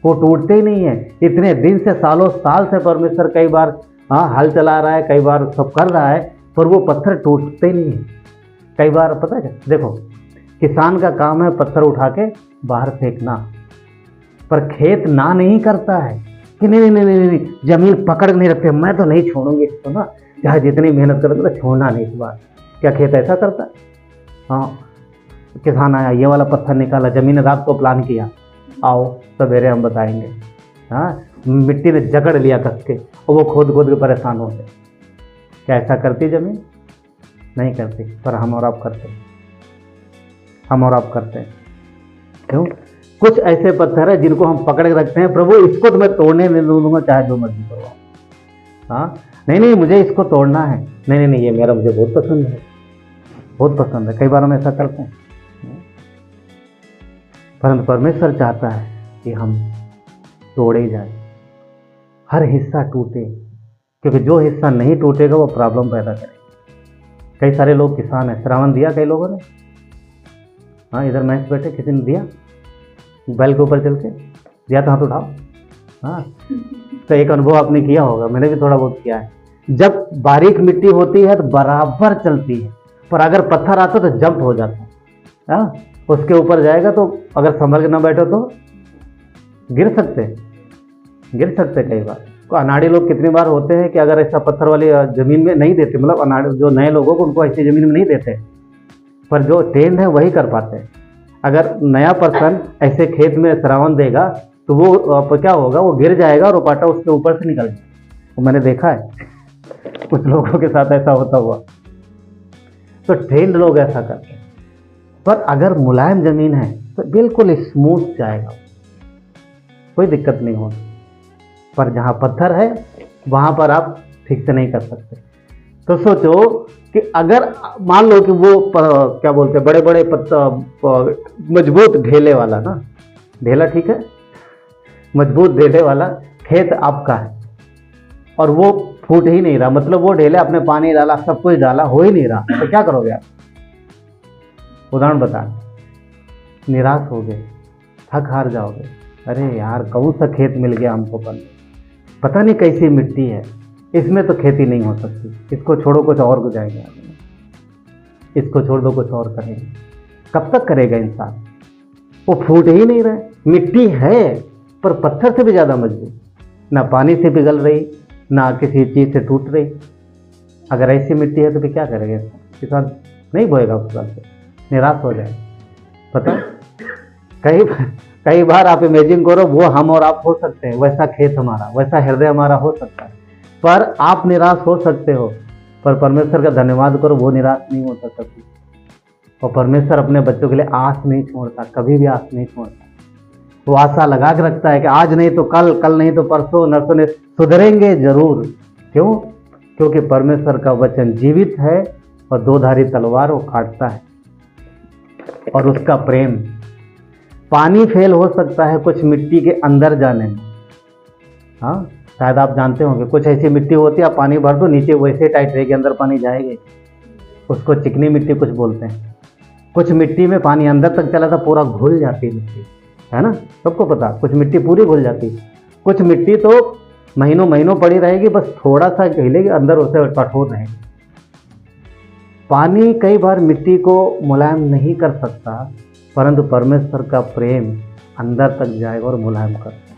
वो टूटते ही नहीं है। इतने दिन से, सालों साल से परमेश्वर कई बार हल चला रहा है, कई बार सब कर रहा है, पर वो पत्थर टूटते ही नहीं है। कई बार पता है, देखो किसान का काम है पत्थर उठा के बाहर फेंकना, पर खेत ना नहीं करता है कि नहीं नहीं नहीं नहीं, जमीन पकड़ नहीं रखते, मैं तो नहीं छोड़ूंगी इसको ना, चाहे जितनी मेहनत करो तो छोड़ना नहीं इस बार। क्या खेत ऐसा करता है? हाँ, किसान आया, ये वाला पत्थर निकाला, जमीन रात को प्लान किया, आओ सवेरे हम बताएंगे। हाँ, मिट्टी ने जकड़ लिया कस के, और वो खोद खोद के परेशान होते। क्या ऐसा करती जमीन? नहीं करती, पर हम और आप करते, हम और आप करते हैं। क्यों? कुछ ऐसे पत्थर है जिनको हम पकड़ के रखते हैं, प्रभु इसको तो मैं तोड़ने नहीं दूंगा, चाहे जो मर्जी करो। हाँ, नहीं नहीं मुझे इसको तोड़ना है, नहीं नहीं ये मेरा, मुझे बहुत पसंद है, बहुत पसंद है। कई बार हम ऐसा करते हैं, परंतु परमेश्वर चाहता है कि हम तोड़े जाए, हर हिस्सा टूटे, क्योंकि जो हिस्सा नहीं टूटेगा वो प्रॉब्लम पैदा करेगा। कई सारे लोग किसान हैं, श्रावण दिया कई लोगों ने, हाँ इधर मैच बैठे, किसी ने दिया बैल के ऊपर चल के दिया, तो हाथ उठाओ। हाँ, तो एक अनुभव आपने किया होगा, मैंने भी थोड़ा बहुत किया है। जब बारीक मिट्टी होती है तो बराबर चलती है, पर अगर पत्थर आता तो जंप हो जाता है। हाँ, उसके ऊपर जाएगा तो अगर संभल के ना बैठो तो गिर सकते कई बार। तो अनाड़ी लोग कितनी बार होते हैं कि अगर ऐसा पत्थर वाली ज़मीन में नहीं देते, मतलब अनाड़ी जो नए लोगों को, उनको ऐसी ज़मीन में नहीं देते, पर जो ट्रेंड है वही कर पाते हैं। अगर नया पर्सन ऐसे खेत में श्रावण देगा तो वो क्या होगा, वो गिर जाएगा और पाटा उसके ऊपर से निकल जाएगा। तो मैंने देखा है कुछ लोगों के साथ ऐसा होता हुआ। तो ट्रेंड लोग ऐसा करते हैं, पर अगर मुलायम ज़मीन है तो बिल्कुल स्मूथ जाएगा, कोई दिक्कत नहीं होगी। पर जहाँ पत्थर है वहाँ पर आप ठीक से नहीं कर सकते। तो सोचो कि अगर मान लो कि वो क्या बोलते हैं, बड़े बड़े मजबूत ढेले वाला ना, ढेला ठीक है, मजबूत ढेले वाला खेत आपका है और वो फूट ही नहीं रहा, मतलब वो ढेले आपने पानी डाला, सब कुछ डाला, हो ही नहीं रहा, तो क्या करोगे आप? उदाहरण बता, निराश हो गए, थक हार जाओगे, अरे यार कौन सा खेत मिल गया हमको, पता नहीं कैसी मिट्टी है, इसमें तो खेती नहीं हो सकती, इसको छोड़ो कुछ और को जाएंगे, इसको छोड़ दो कुछ और करेंगे। कब तक करेगा इंसान? वो फूट ही नहीं रहे, मिट्टी है पर पत्थर से भी ज़्यादा मजबूत, ना पानी से पिघल रही, ना किसी चीज़ से टूट रही। अगर ऐसी मिट्टी है तो फिर क्या करेगा किसान? नहीं बोएगा उस साल से, निराश हो जाए। पता कई बार आप इमेजिन करो, वो हम और आप हो सकते हैं, वैसा खेत हमारा, वैसा हृदय हमारा हो सकता है, पर आप निराश हो सकते हो। पर परमेश्वर का धन्यवाद करो, वो निराश नहीं होता कभी। और परमेश्वर अपने बच्चों के लिए आस नहीं छोड़ता, कभी भी आस नहीं छोड़ता। वो आशा लगा के रखता है कि आज नहीं तो कल, कल नहीं तो परसों, नरसों ने सुधरेंगे जरूर। क्यों? क्योंकि परमेश्वर का वचन जीवित है और दो धारी तलवार वो काटता है, और उसका प्रेम पानी फेल हो सकता है कुछ मिट्टी के अंदर जाने में। हाँ, शायद आप जानते होंगे कुछ ऐसी मिट्टी होती है, आप पानी भर दो नीचे वैसे टाइट रहेगी, अंदर पानी जाएगा, उसको चिकनी मिट्टी कुछ बोलते हैं। कुछ मिट्टी में पानी अंदर तक चला था, पूरा घुल जाती है मिट्टी, है ना, सबको पता, कुछ मिट्टी पूरी घुल जाती है। कुछ मिट्टी तो महीनों महीनों पड़ी रहेगी, बस थोड़ा सा हिलेगी, अंदर उसे कठोर रहेगी। पानी कई बार मिट्टी को मुलायम नहीं कर सकता, परंतु परमेश्वर का प्रेम अंदर तक जाएगा और मुलायम करता है।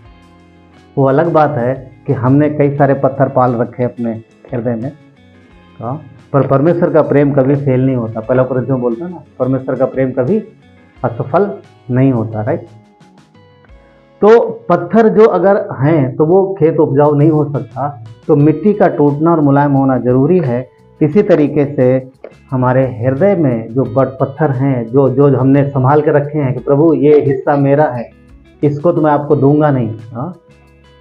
वो अलग बात है कि हमने कई सारे पत्थर पाल रखे अपने हृदय में, पर परमेश्वर का प्रेम कभी फेल नहीं होता। पहला कोरिन्थियों में बोलता है ना, परमेश्वर का प्रेम कभी असफल नहीं होता, राइट। तो पत्थर जो अगर हैं तो वो खेत उपजाऊ नहीं हो सकता, तो मिट्टी का टूटना और मुलायम होना जरूरी है। इसी तरीके से हमारे हृदय में जो बड़ पत्थर हैं, जो हमने संभाल के रखे हैं कि प्रभु ये हिस्सा मेरा है, इसको तो मैं आपको दूंगा नहीं, हाँ,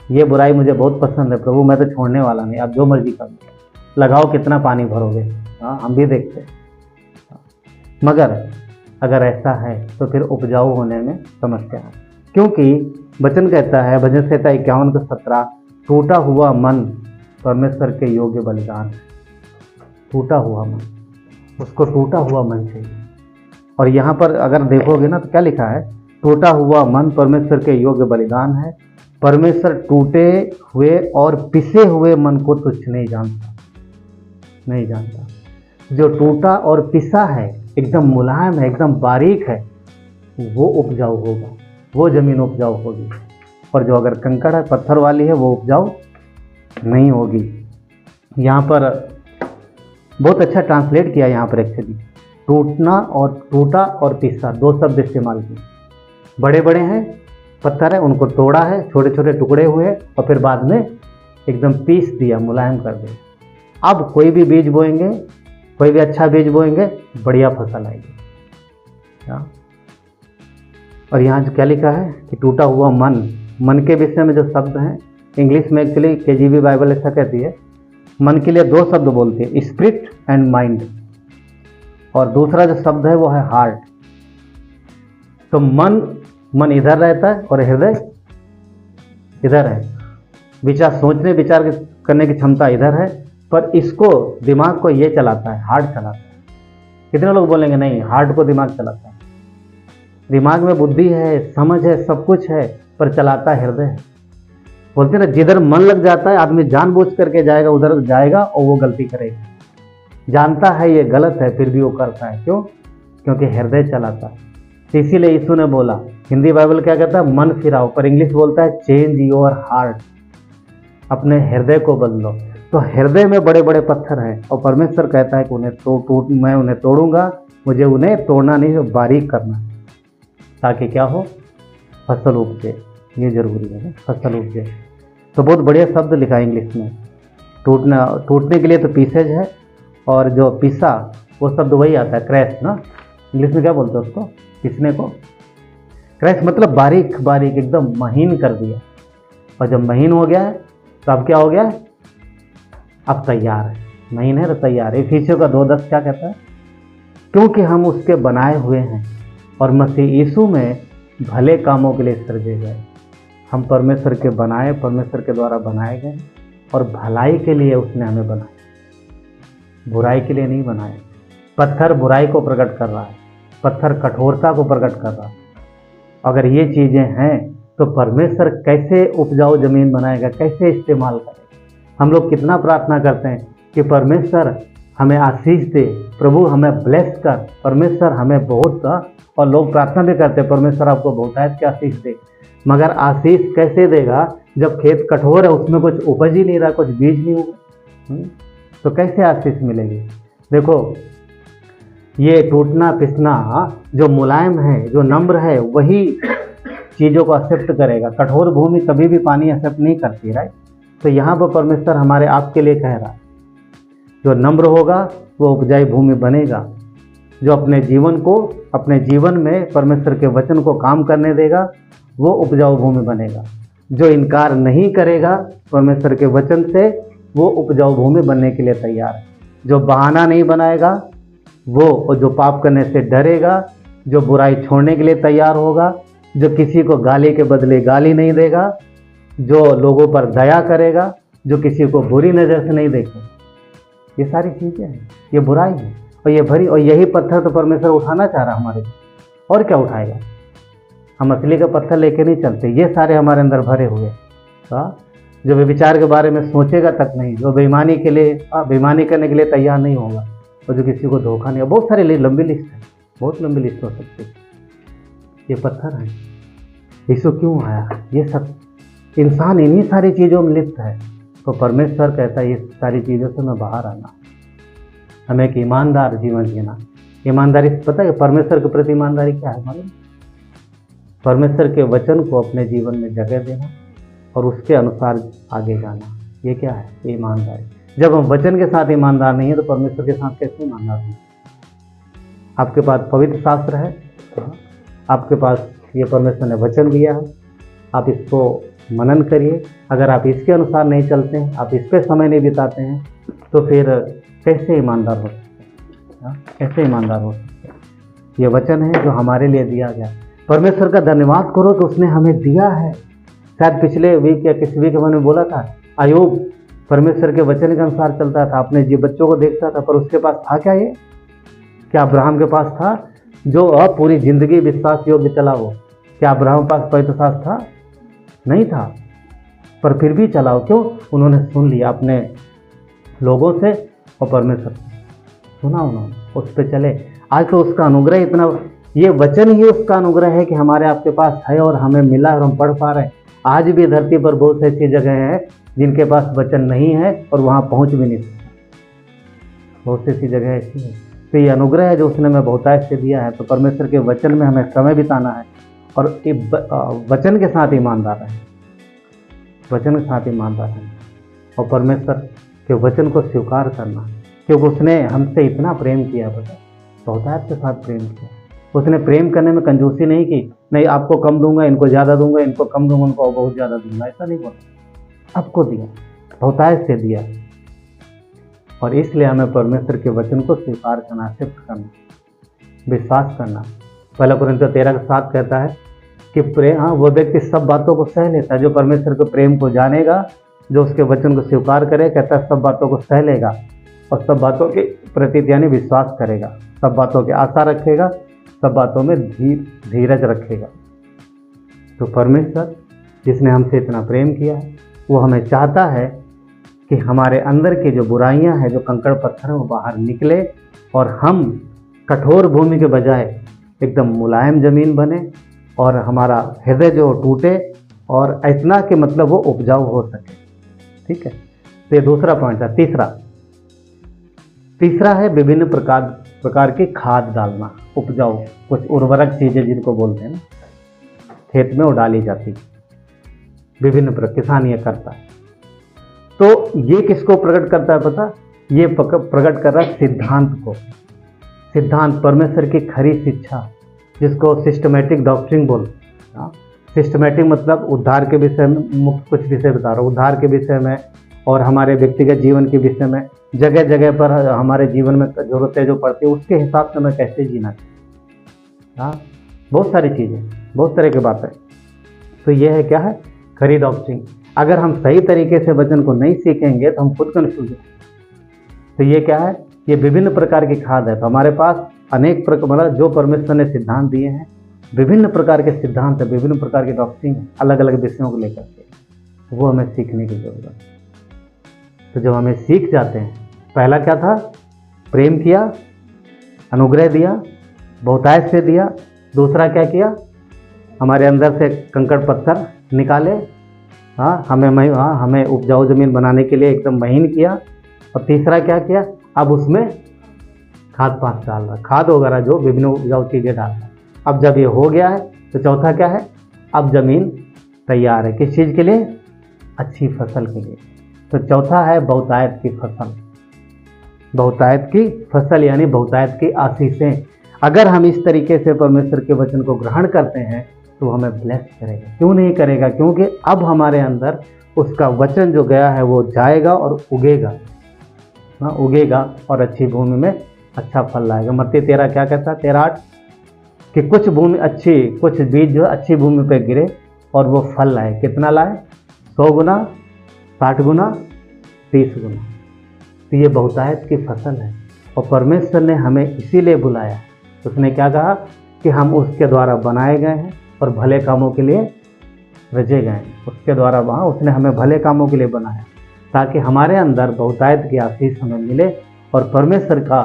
ये बुराई मुझे बहुत पसंद है प्रभु, मैं तो छोड़ने वाला नहीं, आप जो मर्जी कर लगाओ, कितना पानी भरोगे, हाँ, हम भी देखते हैं। मगर अगर ऐसा है तो फिर उपजाऊ होने में समस्या है, क्योंकि वचन कहता है भजन संहिता 51:17, टूटा हुआ मन परमेश्वर के योग्य बलिदान। टूटा हुआ मन, उसको टूटा हुआ मन चाहिए। और यहाँ पर अगर देखोगे ना तो क्या लिखा है, टूटा हुआ मन परमेश्वर के योग्य बलिदान है। परमेश्वर टूटे हुए और पिसे हुए मन को तुच्छ नहीं जानता, नहीं जानता। जो टूटा और पिसा है, एकदम मुलायम है, एकदम बारीक है, वो उपजाऊ होगा, वो जमीन उपजाऊ होगी। और जो अगर कंकड़ है, पत्थर वाली है, वो उपजाऊ नहीं होगी। यहाँ पर बहुत अच्छा ट्रांसलेट किया, यहाँ पर एक्चुअली टूटना और टूटा और पिसा दो शब्द इस्तेमाल किए। बड़े बड़े हैं पत्थर है, उनको तोड़ा है, छोटे छोटे टुकड़े हुए और फिर बाद में एकदम पीस दिया, मुलायम कर दिया। अब कोई भी बीज बोएंगे, कोई भी अच्छा बीज बोएंगे, बढ़िया फसल आएगी। और यहाँ जो क्या लिखा है कि टूटा हुआ मन, मन के विषय में जो शब्द हैं, इंग्लिश में एक्चुअली KJV बाइबल ऐसा कहती है, मन के लिए दो शब्द बोलती है, स्पिरिट एंड माइंड, और दूसरा जो शब्द है वो है हार्ट। तो मन इधर रहता है और हृदय इधर है। विचार, सोचने विचार करने की क्षमता इधर है, पर इसको दिमाग को ये चलाता है, हार्ट चलाता है। कितने लोग बोलेंगे नहीं, हार्ट को दिमाग चलाता है। दिमाग में बुद्धि है, समझ है, सब कुछ है, पर चलाता हृदय है। बोलते ना, जिधर मन लग जाता है आदमी जानबूझ करके जाएगा, उधर जाएगा और वो गलती करेगा। जानता है ये गलत है, फिर भी वो करता है। क्यों? क्योंकि हृदय चलाता है। इसीलिए यीशु ने बोला, हिंदी बाइबल क्या कहता है, मन फिराओ, पर इंग्लिश बोलता है चेंज योर हार्ट, अपने हृदय को बदलो। तो हृदय में बड़े बड़े पत्थर हैं और परमेश्वर कहता है कि मैं उन्हें तोड़ूंगा, मुझे उन्हें तोड़ना नहीं, बारीक करना, ताकि क्या हो, फसल उपजे। ये जरूरी है ना, फसल उपजे। तो बहुत बढ़िया शब्द लिखा है इंग्लिश में, टूटने के लिए तो पीसेज है, और जो पिसा वो शब्द वही आता है, क्रैश ना, इंग्लिश में क्या बोलते हैं उसको, पिसने को। क्रैश मतलब बारीक बारीक, एकदम महीन कर दिया। और जब महीन हो गया है तो अब क्या हो गया है, अब तैयार है। महीन है तो तैयार है। इफिसियों का 2:10 क्या कहता है, क्योंकि हम उसके बनाए हुए हैं और मसीह यीशु में भले कामों के लिए सृजे गए। हम परमेश्वर के बनाए, परमेश्वर के द्वारा बनाए गए, और भलाई के लिए उसने हमें बनाया, बुराई के लिए नहीं बनाया। पत्थर बुराई को प्रकट कर रहा है, पत्थर कठोरता को प्रकट कर रहा है। अगर ये चीज़ें हैं तो परमेश्वर कैसे उपजाऊ जमीन बनाएगा, कैसे इस्तेमाल करेगा। हम लोग कितना प्रार्थना करते हैं कि परमेश्वर हमें आशीष दे, प्रभु हमें ब्लेस कर, परमेश्वर हमें बहुत, और लोग प्रार्थना भी करते हैं परमेश्वर आपको बहुतायत की आशीष दे। मगर आशीष कैसे देगा जब खेत कठोर है, उसमें कुछ उपज ही नहीं रहा, कुछ बीज नहीं होगा, तो कैसे आशीष मिलेगी। देखो, ये टूटना पिसना, जो मुलायम है, जो नम्र है, वही चीज़ों को एक्सेप्ट करेगा। कठोर भूमि कभी भी पानी एक्सेप्ट नहीं करती, राइट। तो यहाँ पर परमेश्वर हमारे आपके लिए कह रहा है, जो नम्र होगा वो उपजाऊ भूमि बनेगा, जो अपने जीवन में परमेश्वर के वचन को काम करने देगा, वो उपजाऊ भूमि बनेगा। जो इनकार नहीं करेगा परमेश्वर के वचन से, वो उपजाऊ भूमि बनने के लिए तैयार है। जो बहाना नहीं बनाएगा वो, और जो पाप करने से डरेगा, जो बुराई छोड़ने के लिए तैयार होगा, जो किसी को गाली के बदले गाली नहीं देगा, जो लोगों पर दया करेगा, जो किसी को बुरी नज़र से नहीं देखेगा। ये सारी चीज़ें हैं, ये बुराई है और ये भरी, और यही पत्थर तो परमेश्वर उठाना चाह रहा हमारे, और क्या उठाएगा। हम असली का पत्थर लेके नहीं चलते, ये सारे हमारे अंदर भरे हुए। जो व्यभिचार के बारे में सोचेगा तक नहीं, जो बेईमानी के लिए बेईमानी करने के लिए तैयार नहीं होगा, और जो किसी को धोखा नहीं, बहुत सारी लंबी लिस्ट है, बहुत लंबी लिस्ट हो सकती है। ये पत्थर है। यीशु क्यों आया? ये सब इंसान इन्हीं सारी चीज़ों में लिप्त है, तो परमेश्वर कहता है ये सारी चीज़ों से मैं बाहर आना, हमें एक ईमानदार जीवन जीना। ईमानदारी पता है परमेश्वर के प्रति ईमानदारी क्या है मालूम? परमेश्वर के वचन को अपने जीवन में जगह देना और उसके अनुसार आगे जाना। ये क्या है? ईमानदारी। जब हम वचन के साथ ईमानदार नहीं है तो परमेश्वर के साथ कैसे ईमानदार होंगे? आपके पास पवित्र शास्त्र है, आपके पास ये परमेश्वर ने वचन दिया है, आप इसको मनन करिए। अगर आप इसके अनुसार नहीं चलते हैं, आप इस पर समय नहीं बिताते हैं, तो फिर कैसे ईमानदार हो सकते हैं? कैसे ईमानदार हो सकते हैं? ये वचन है जो हमारे लिए दिया गया। परमेश्वर का धन्यवाद करो कि उसने हमें दिया है। शायद पिछले वीक या किसी वीक मैंने बोला था, अय्यूब परमेश्वर के वचन के अनुसार चलता था, अपने जी बच्चों को देखता था, पर उसके पास था क्या? ये क्या अब्राहम के पास था जो अब पूरी जिंदगी विश्वास योग्य चला? वो क्या अब्राहम के पास पवित्र शास्त्र था? नहीं था, पर फिर भी चला। क्यों? उन्होंने सुन लिया अपने लोगों से और परमेश्वर से सुना, उन्होंने उस पर चले। आज तो उसका अनुग्रह इतना, ये वचन ही उसका अनुग्रह है कि हमारे आपके पास है और हमें मिला और हम पढ़ पा रहे हैं। आज भी धरती पर बहुत ऐसी जगह है जिनके पास वचन नहीं है और वहाँ पहुँच भी नहीं सकते। बहुत ऐसी जगह ऐसी है। तो ये अनुग्रह है जो उसने हमें बहुतायत से दिया है। तो परमेश्वर के वचन में हमें समय बिताना है और वचन के साथ ईमानदार रहें, वचन के साथ ईमानदार रहें और परमेश्वर के वचन को स्वीकार करना, क्योंकि उसने हमसे इतना प्रेम किया, पता, बहुतायत के साथ प्रेम किया। उसने प्रेम करने में कंजूसी नहीं की, नहीं आपको कम दूंगा, इनको ज़्यादा दूंगा, इनको कम दूंगा, इनको बहुत ज़्यादा दूंगा, ऐसा नहीं बोला। आपको दिया, बहुतायत से दिया। और इसलिए हमें परमेश्वर के वचन को स्वीकार करना, एक्सेप्ट करना, विश्वास करना। पहला कुरिन्थियों 13:7 कहता है कि प्रेम, वो व्यक्ति सब बातों को सह लेता है जो परमेश्वर के प्रेम को जानेगा, जो उसके वचन को स्वीकार करे, कहता है सब बातों को सह लेगा और सब बातों के प्रति यानी विश्वास करेगा, सब बातों की आशा रखेगा, सब बातों में धीरज रखेगा। तो परमेश्वर जिसने हमसे इतना प्रेम किया है, वो हमें चाहता है कि हमारे अंदर की जो बुराइयां हैं, जो कंकड़ पत्थर हैं, वो बाहर निकले और हम कठोर भूमि के बजाय एकदम मुलायम ज़मीन बने और हमारा हृदय जो टूटे और इतना कि मतलब वो उपजाऊ हो सके। ठीक है, तो ये दूसरा पॉइंट है। तीसरा है विभिन्न प्रकार की खाद डालना, उपजाऊ कुछ उर्वरक चीज़ें जिनको बोलते हैं ना, खेत में वो डाली जाती, विभिन्न प्रकार किसान ये करता है। तो ये किसको प्रकट करता है पता? ये प्रकट कर रहा है सिद्धांत को। सिद्धांत, परमेश्वर की खरी शिक्षा, जिसको सिस्टमेटिक डॉक्ट्रिन बोलते हैं। सिस्टमेटिक मतलब उद्धार के विषय में, मुख्य कुछ विषय बता रहा हूँ, उद्धार के विषय में और हमारे व्यक्तिगत जीवन के विषय में, जगह जगह पर हमारे जीवन में जरूरतें जो पड़ती है उसके हिसाब से हमें कैसे जीना चाहिए। बहुत सारी चीज़ें, बहुत तरह की बातें। तो ये है क्या है? खरी डॉक्ट्रिन। अगर हम सही तरीके से वचन को नहीं सीखेंगे तो हम खुद कंफ्यूज हैं। तो ये क्या है? ये विभिन्न प्रकार की खाद है। तो हमारे पास अनेक प्रकार, मतलब जो परमेश्वर ने सिद्धांत दिए हैं, विभिन्न प्रकार के सिद्धांत है, विभिन्न प्रकार की डॉक्ट्रिन है, अलग अलग विषयों को लेकर के, वो हमें सीखने की जरूरत है। तो जब हमें सीख जाते हैं, पहला क्या था? प्रेम किया, अनुग्रह दिया, बहुतायत से दिया। दूसरा क्या किया? हमारे अंदर से कंकड़ पत्थर निकाले, हमें उपजाऊ ज़मीन बनाने के लिए एकदम महीन किया। और तीसरा क्या किया? अब उसमें खाद पात डाल रहा, खाद वगैरह जो विभिन्न उपजाऊ चीज़ें डाल रहा। अब जब ये हो गया है तो चौथा क्या है? अब ज़मीन तैयार है किस चीज़ के लिए? अच्छी फसल के लिए। तो चौथा है बहुतायत की फसल। बहुतायत की फसल यानी बहुतायत की आशीषें। अगर हम इस तरीके से परमेश्वर के वचन को ग्रहण करते हैं तो हमें ब्लेस करेगा। क्यों नहीं करेगा? क्योंकि अब हमारे अंदर उसका वचन जो गया है वो जाएगा और उगेगा, उगेगा और अच्छी भूमि में अच्छा फल लाएगा। मत्ती 13 क्या कहता है? 13:8 कि कुछ भूमि अच्छी, कुछ बीज जो अच्छी भूमि पे गिरे और वो फल लाए। कितना लाए? 100 गुना, 60 गुना, 30 गुना। तो ये बहुतायत की फसल है और परमेश्वर ने हमें इसीलिए बुलाया। उसने क्या कहा कि हम उसके द्वारा बनाए गए हैं और भले कामों के लिए रचे गए हैं। उसके द्वारा वहाँ उसने हमें भले कामों के लिए बनाया ताकि हमारे अंदर बहुतायत की आशीष हमें मिले और परमेश्वर का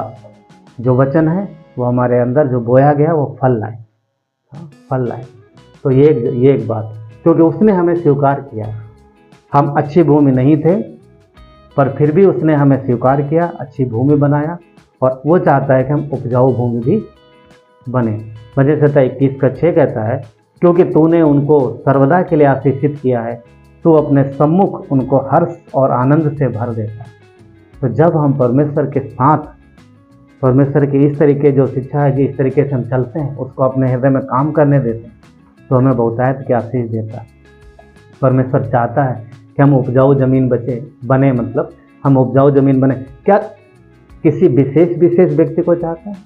जो वचन है वो हमारे अंदर जो बोया गया वो फल लाए। फल लाए। तो ये एक बात, क्योंकि उसने हमें स्वीकार किया। हम अच्छी भूमि नहीं थे पर फिर भी उसने हमें स्वीकार किया, अच्छी भूमि बनाया और वो चाहता है कि हम उपजाऊ भूमि भी बने। वजह से 21:6 कहता है, क्योंकि तूने उनको सर्वदा के लिए आशीषित किया है, तू अपने सम्मुख उनको हर्ष और आनंद से भर देता है। तो जब हम परमेश्वर के साथ, परमेश्वर की इस तरीके जो शिक्षा है कि इस तरीके से हम चलते हैं, उसको अपने हृदय में काम करने देते हैं, तो हमें बहुतायत की आशीष देता है। परमेश्वर चाहता है कि हम उपजाऊ ज़मीन बने, मतलब हम उपजाऊ ज़मीन बने। क्या किसी विशेष व्यक्ति को चाहता है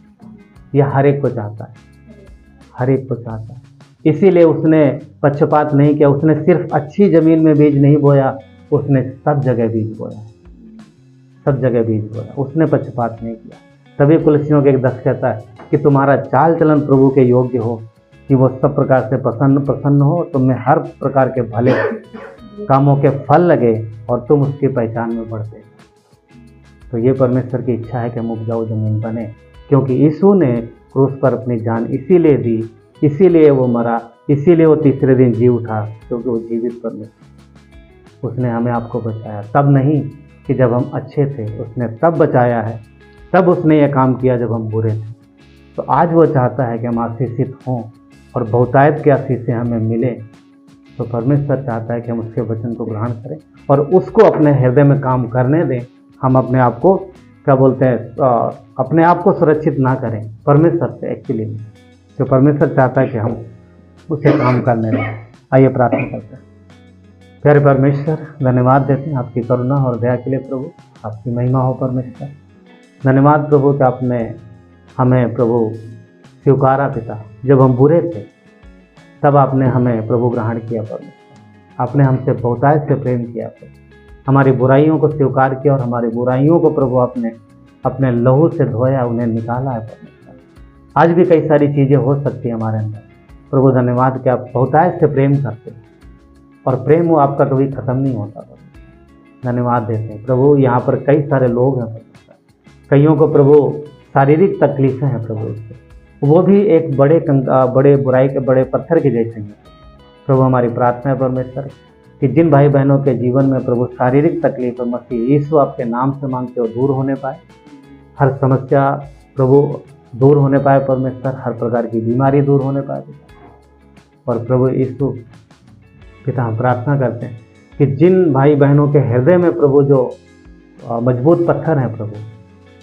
या हर एक को चाहता है? हर एक को चाहता है। इसीलिए उसने पक्षपात नहीं किया। उसने सिर्फ अच्छी ज़मीन में बीज नहीं बोया, उसने सब जगह बीज बोया, सब जगह बीज बोया। उसने पक्षपात नहीं किया। तभी कुलसियों के 10 कहता है कि तुम्हारा चाल चलन प्रभु के योग्य हो, कि वो सब प्रकार से प्रसन्न हो, तुम्हें हर प्रकार के भले कामों के फल लगे और तुम उसकी पहचान में बढ़ते। तो ये परमेश्वर की इच्छा है कि हम उपजाऊ ज़मीन बने, क्योंकि यीशु ने क्रूस पर अपनी जान इसीलिए दी, इसीलिए वो मरा, इसीलिए वो तीसरे दिन जी उठा, क्योंकि वो जीवित परमेश्वर। उसने हमें आपको बचाया, तब नहीं कि जब हम अच्छे थे, उसने तब बचाया है, तब उसने ये काम किया जब हम बुरे थे। तो आज वो चाहता है कि हम आशीषित हों और बहुतायत की आशीषें हमें मिले। तो परमेश्वर चाहता है कि हम उसके वचन को ग्रहण करें और उसको अपने हृदय में काम करने दें। हम अपने आप को क्या बोलते हैं, अपने आप को सुरक्षित ना करें परमेश्वर से। एक्चुअली तो परमेश्वर चाहता है कि हम उसे काम करने दें। आइए प्रार्थना करते हैं। प्यारे परमेश्वर, धन्यवाद देते हैं आपकी करुणा और दया के लिए प्रभु। आपकी महिमा हो परमेश्वर। धन्यवाद प्रभु कि आपने हमें प्रभु स्वीकारा पिता। जब हम बुरे थे तब आपने हमें प्रभु ग्रहण किया परमेश्वर। आपने हमसे बहुतायत से प्रेम किया प्रभु। हमारी बुराइयों को स्वीकार किया और हमारी बुराइयों को प्रभु आपने अपने लहू से धोया, उन्हें निकाला है परमेश्वर। आज भी कई सारी चीज़ें हो सकती हैं हमारे अंदर प्रभु। धन्यवाद कि आप बहुतायत से प्रेम करते हैं और प्रेम वो आपका कभी ख़त्म नहीं होता परमेश्वर। धन्यवाद देते हैं प्रभु। यहाँ पर कई सारे लोग हैं परमेश्वर, कईयों को प्रभु शारीरिक तकलीफें हैं प्रभु, इससे वो भी एक बड़े बुराई के बड़े पत्थर के जैसे हैं प्रभु। हमारी प्रार्थना है परमेश्वर कि जिन भाई बहनों के जीवन में प्रभु शारीरिक तकलीफ मसीह यीशु आपके नाम से मांगते हो दूर होने पाए, हर समस्या प्रभु दूर होने पाए परमेश्वर, हर प्रकार की बीमारी दूर होने पाए। और प्रभु यीशु पिता हम प्रार्थना करते हैं कि जिन भाई बहनों के हृदय में प्रभु जो मजबूत पत्थर हैं प्रभु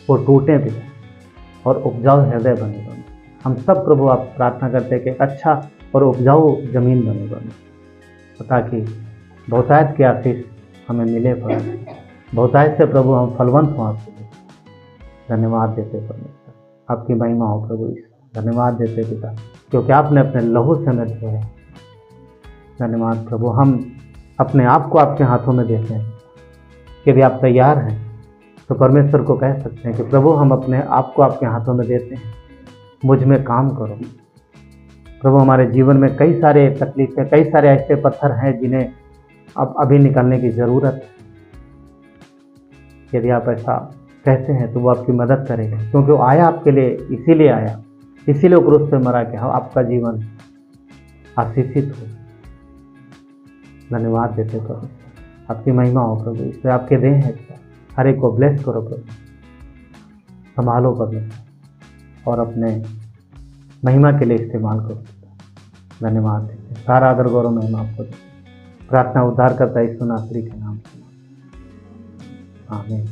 वो टूटे पिता और उपजाऊ हृदय बने बने। हम सब प्रभु आप प्रार्थना करते हैं कि अच्छा और उपजाऊ जमीन बने बने, ताकि बहुतायत की आशीष हमें मिले परमेश्वर। बहुतायत से प्रभु हम फलवंत हों आपके लिए। धन्यवाद देते परमेश्वर, आपकी महिमा हो प्रभु। धन्यवाद देते पिता क्योंकि आपने अपने लहू से हमें धोया। धन्यवाद प्रभु। हम अपने आप को आपके हाथों में देते हैं। यदि आप तैयार हैं तो परमेश्वर को कह सकते हैं कि प्रभु हम अपने आप को आपके हाथों में देते हैं, मुझ में काम करो प्रभु। हमारे जीवन में कई सारे तकलीफें, कई सारे ऐसे पत्थर हैं जिन्हें अब अभी निकालने की ज़रूरत है। यदि आप ऐसा कहते हैं तो वो आपकी मदद करेगा, क्योंकि वो आया आपके लिए, इसीलिए आया, इसीलिए क्रूस पे मरा कि आपका जीवन आशीषित हो। धन्यवाद देते प्रभु, आपकी महिमा हो प्रभु। इससे आपके देह है, हर एक को ब्लेस करो प्रभु, संभालो परमेश्वर और अपने महिमा के लिए इस्तेमाल करो। धन्यवाद देते, सारा आदर गौरव महिमा आपको देते। प्रार्थना उद्धार करता है यीशु नासरी के नाम से, आमीन।